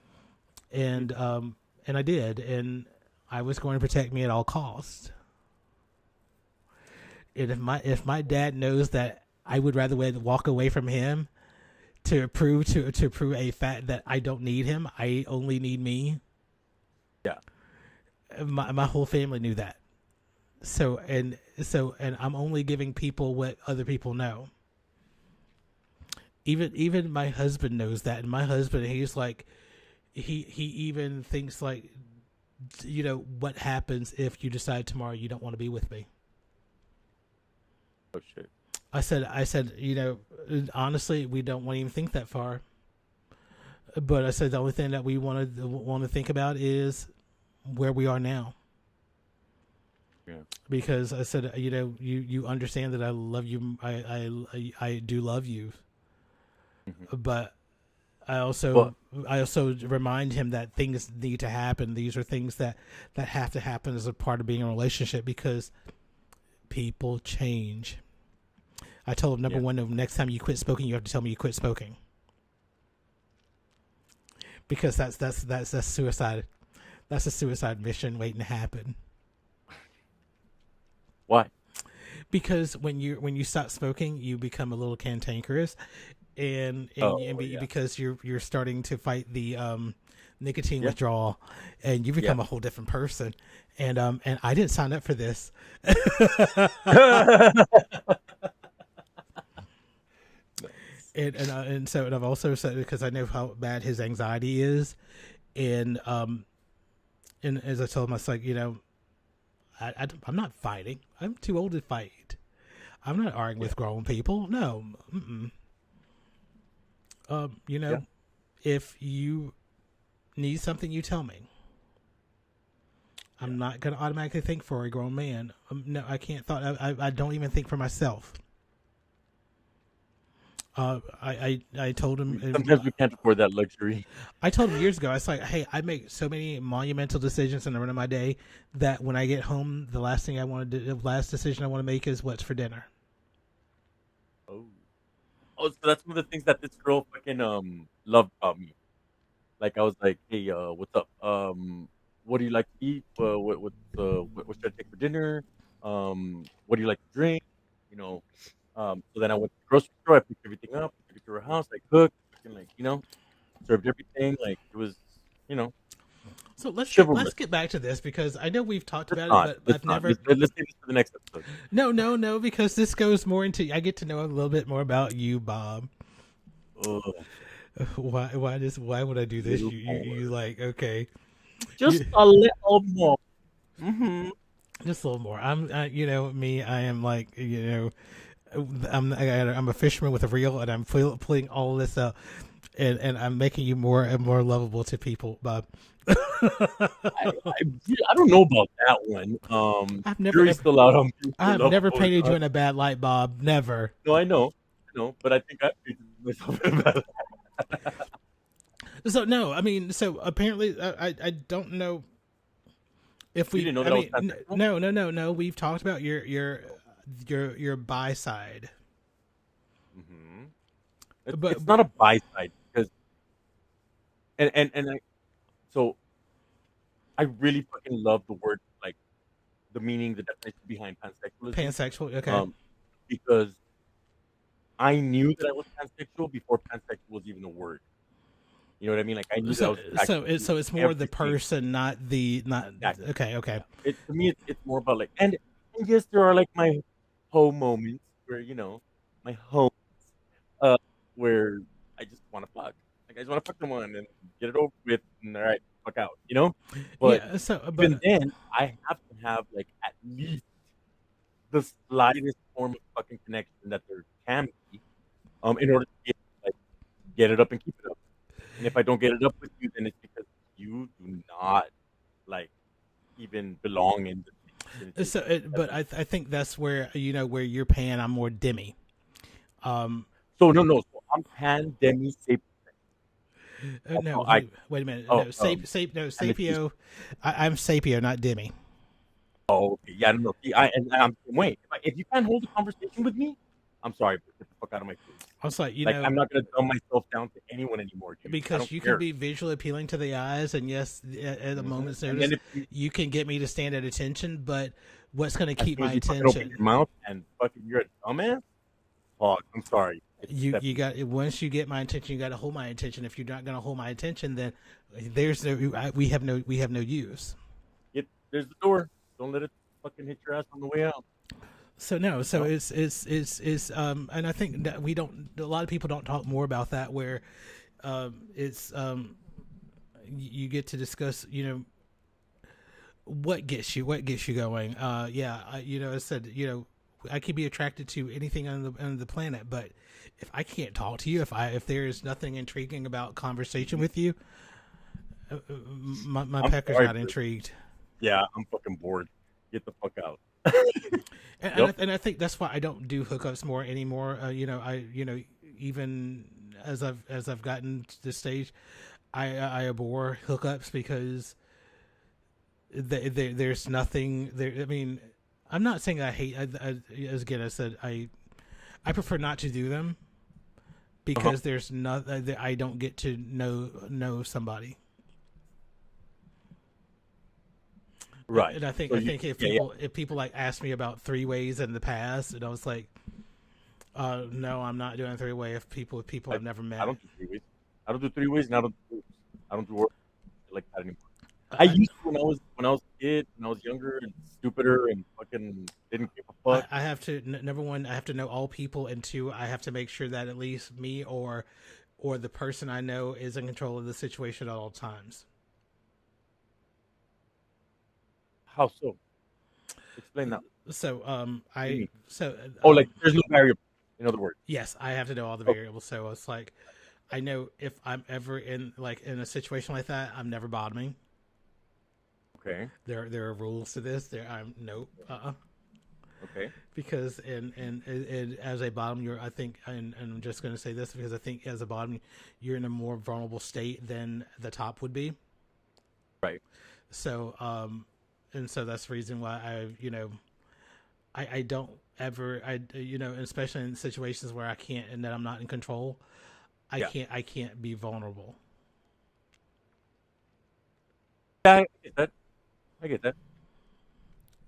And I did, and I was going to protect me at all costs. And if my dad knows that I would rather walk away from him to prove a fact that I don't need him, I only need me, Yeah. My whole family knew that. And I'm only giving people what other people know. Even my husband knows that, and my husband, he's like, he even thinks like, what happens if you decide tomorrow you don't want to be with me? Oh shit. I said, honestly, we don't want to even think that far. But I said the only thing that we want to think about is where we are now. Yeah. Because I said, you understand that I love you. I do love you, but I also remind him that things need to happen. These are things that have to happen as a part of being in a relationship, because people change. I told him, number one, the next time you quit smoking, you have to tell me you quit smoking, because that's suicide. That's a suicide mission waiting to happen. Why? Because when you stop smoking, you become a little cantankerous, and because you're starting to fight the nicotine withdrawal, and you become a whole different person. And I didn't sign up for this. And so I've also said, because I know how bad his anxiety is, and as I told him, I was like, I'm not fighting. I'm too old to fight. I'm not arguing with grown people. No. If you need something, you tell me. I'm not going to automatically think for a grown man. No, I can't. I don't even think for myself. I told him. Sometimes we can't afford that luxury. I told him years ago, I was like, hey, I make so many monumental decisions in the run of my day that when I get home, the last decision I want to make is what's for dinner. Oh, so that's one of the things that this girl fucking loved about me. Like I was like, hey, what's up? What do you like to eat? What should I take for dinner? What do you like to drink? You know, so then I went to the grocery store. I picked everything up, took it to her house. I cooked, fucking served everything. Like it was, you know, So let's chivalrous. get back to this, because I know we've talked Let's about not. it, but I've Let's never. Let's save this for the next episode. No, because this goes more into. I get to know a little bit more about you, Bob. Ugh. Why would I do this? You like, okay, Just a little more. Mm-hmm. Just a little more. Me. I am like, I'm a fisherman with a reel, and I'm pulling all this up, and I'm making you more and more lovable to people, Bob. I don't know about that one. I've never Jury's still out on people. I've never painted you in a bad light, Bob. Never. No, I know, but I think I painted myself in a bad light. So no, I mean, so apparently, I don't know if we. You didn't know that I was pansexual? No. We've talked about your bi side. Mm-hmm. But it's not a bi side, because so I really fucking love the word, like the meaning, the definition behind pansexualism. Pansexual, okay. Because I knew that I was pansexual before pansexual was even a word. You know what I mean? Like I knew that was so it's more the person, not exactly. Okay. To me, it's more about like, and yes, there are like my home moments where my home, where I just want to fuck. Like I just want to fuck someone and get it over with, and all right, fuck out. But even then, I have to have like at least the slightest form of fucking connection that there can be, in order to get it up and keep it up. And if I don't get it up with you, then it's because you do not like even belong in the. So, but I think that's where where you're pan, I'm more demi. So no. So I'm pan, demi, sapio. Wait a minute. Sapio. I'm sapio, not demi. Oh, okay. Yeah, no. I'm the same way. If you can't hold a conversation with me, I'm sorry, but get the fuck out of my face. I was like, I'm not gonna dumb myself down to anyone anymore, dude. Because you can be visually appealing to the eyes, and yes, at a moment's notice, you can get me to stand at attention. But what's going to keep my attention? Open your mouth and fucking you're a dumbass. Oh, I'm sorry. You got, once you get my attention, you got to hold my attention. If you're not going to hold my attention, then there's no we have no use. There's the door. Don't let it fucking hit your ass on the way out. So no, so No. it's and I think that we don't, a lot of people don't talk more about that, where it's you get to discuss, what gets you going. I said, I could be attracted to anything on the planet, but if I can't talk to you, if there is nothing intriguing about conversation with you, my pecker's sorry, not but- intrigued. Yeah, I'm fucking bored. Get the fuck out. And I think that's why I don't do hookups more anymore. Even as I've gotten to this stage, I abhor hookups because there's nothing there. I mean, I'm not saying I hate. As again, I said I prefer not to do them because there's not. I don't get to know somebody. Right. And I think So if people like asked me about three ways in the past, and I was like, no, I'm not doing three way if people I've never met. I don't do three ways. I don't do three ways, and I don't do work like that anymore. I used to when I was a kid, when I was younger and stupider and fucking didn't give a fuck. I have to, number one, I have to know all people, and two, I have to make sure that at least me or the person I know is in control of the situation at all times. How so? Explain that. So Like there's no variable. In other words. yes, I have to know all the variables. So it's like, I know if I'm ever in a situation like that, I'm never bottoming. Okay. There are rules to this. Nope. Okay. Because and as a bottom, I think, and I'm just going to say this because I think as a bottom, you're in a more vulnerable state than the top would be. Right. So and so that's the reason why I don't ever, especially in situations where I can't, and that I'm not in control, I can't be vulnerable. Yeah, I get that.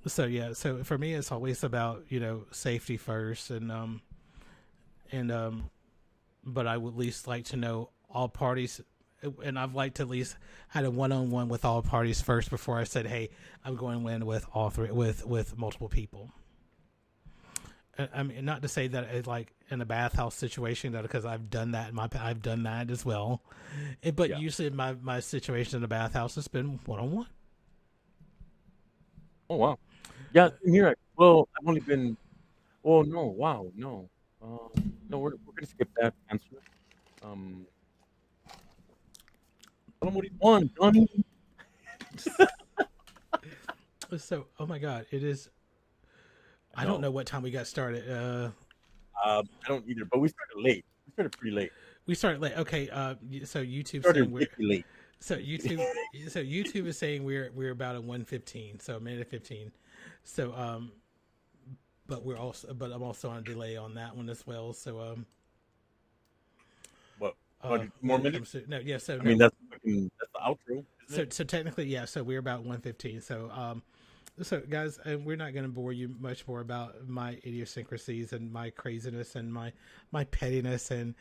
So yeah, so for me, it's always about safety first, but I would at least like to know all parties, and I've liked to at least had a one-on-one with all parties first before I said, hey, I'm going in with all three, with multiple people. I mean, not to say that it's like in a bathhouse situation, that because I've done that I've done that as well, but usually my situation in a bathhouse has been one-on-one. Oh wow. Yeah, same here. Well, I've only been. Oh no! Wow, no. No, we're gonna skip that answer. Tell them what he won, Johnny. So, oh my God, it is. I don't know what time we got started. I don't either, but we started late. We started pretty late. We started late. Okay. So YouTube Started saying we're really late. so YouTube is saying we're about at 1:15, so a minute 15. So but I'm also on a delay on that one as well. So What? More minutes? No, yeah. So I mean, that's the outro. So technically, yeah. So we're about 1:15. So guys, we're not going to bore you much more about my idiosyncrasies and my craziness and my pettiness and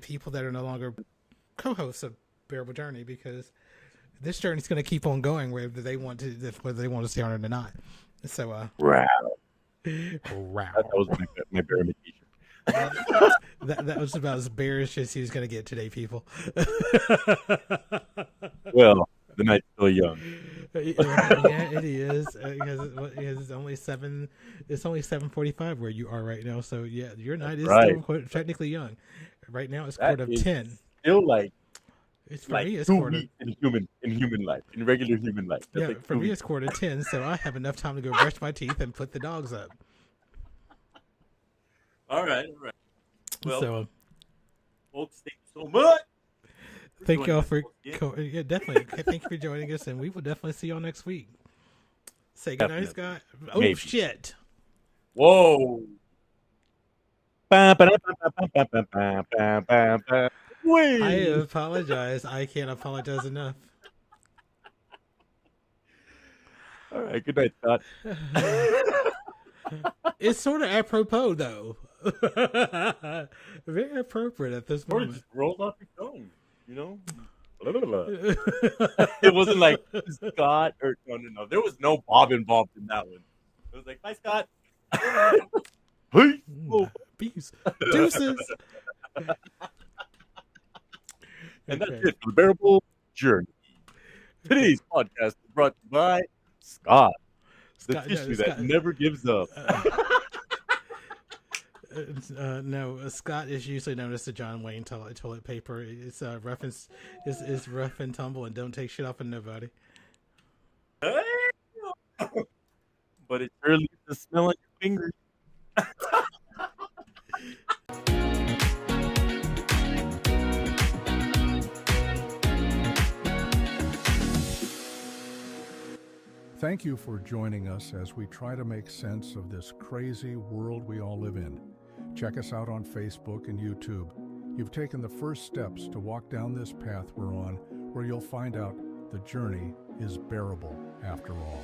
people that are no longer co-hosts of Bearable Journey, because this journey is going to keep on going whether they want to stay on it or not. So Wow. wow. That was my bare that was about as bearish as he was going to get today, people. Well, the night's still young. Yeah, it is, because it's only 7:45 where you are right now. So yeah, your night is still technically young. Right now it's quarter of 10. Still like It's for like me. It's 2 quarter. weeks in human life, in regular human life. That's Yeah, like for me it's quarter 10. So I have enough time to go brush my teeth and put the dogs up. All right. Well, So folks, thank you so much. thank y'all for Yeah. definitely. Thank you for joining us, and we will definitely see y'all next week. Say good night, Scott. Oh Maybe. shit! Whoa. I apologize. I can't apologize enough. All right. Good night, Scott. It's sort of apropos, though. Very appropriate at this Or it moment. just rolls off your tongue, you know? Blah, blah, blah. It wasn't like Scott or no. There was no Bob involved in that one. It was like, bye, Scott. Peace. Oh. Peace. Deuces. And that's Okay. it for the Bearable Journey. Today's podcast is brought to you by Scott, the Scott, tissue Scott, that never gives up. No, Scott is usually known as the John Wayne toilet paper. It's reference is rough and tumble and don't take shit off of nobody. But it's really the smell on your fingers. Thank you for joining us as we try to make sense of this crazy world we all live in. Check us out on Facebook and YouTube. You've taken the first steps to walk down this path we're on, where you'll find out the journey is bearable after all.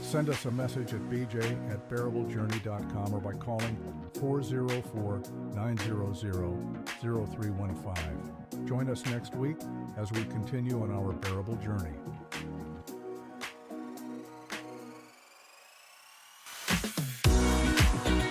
Send us a message at bj@bearablejourney.com or by calling 404-900-0315. Join us next week as we continue on our bearable journey.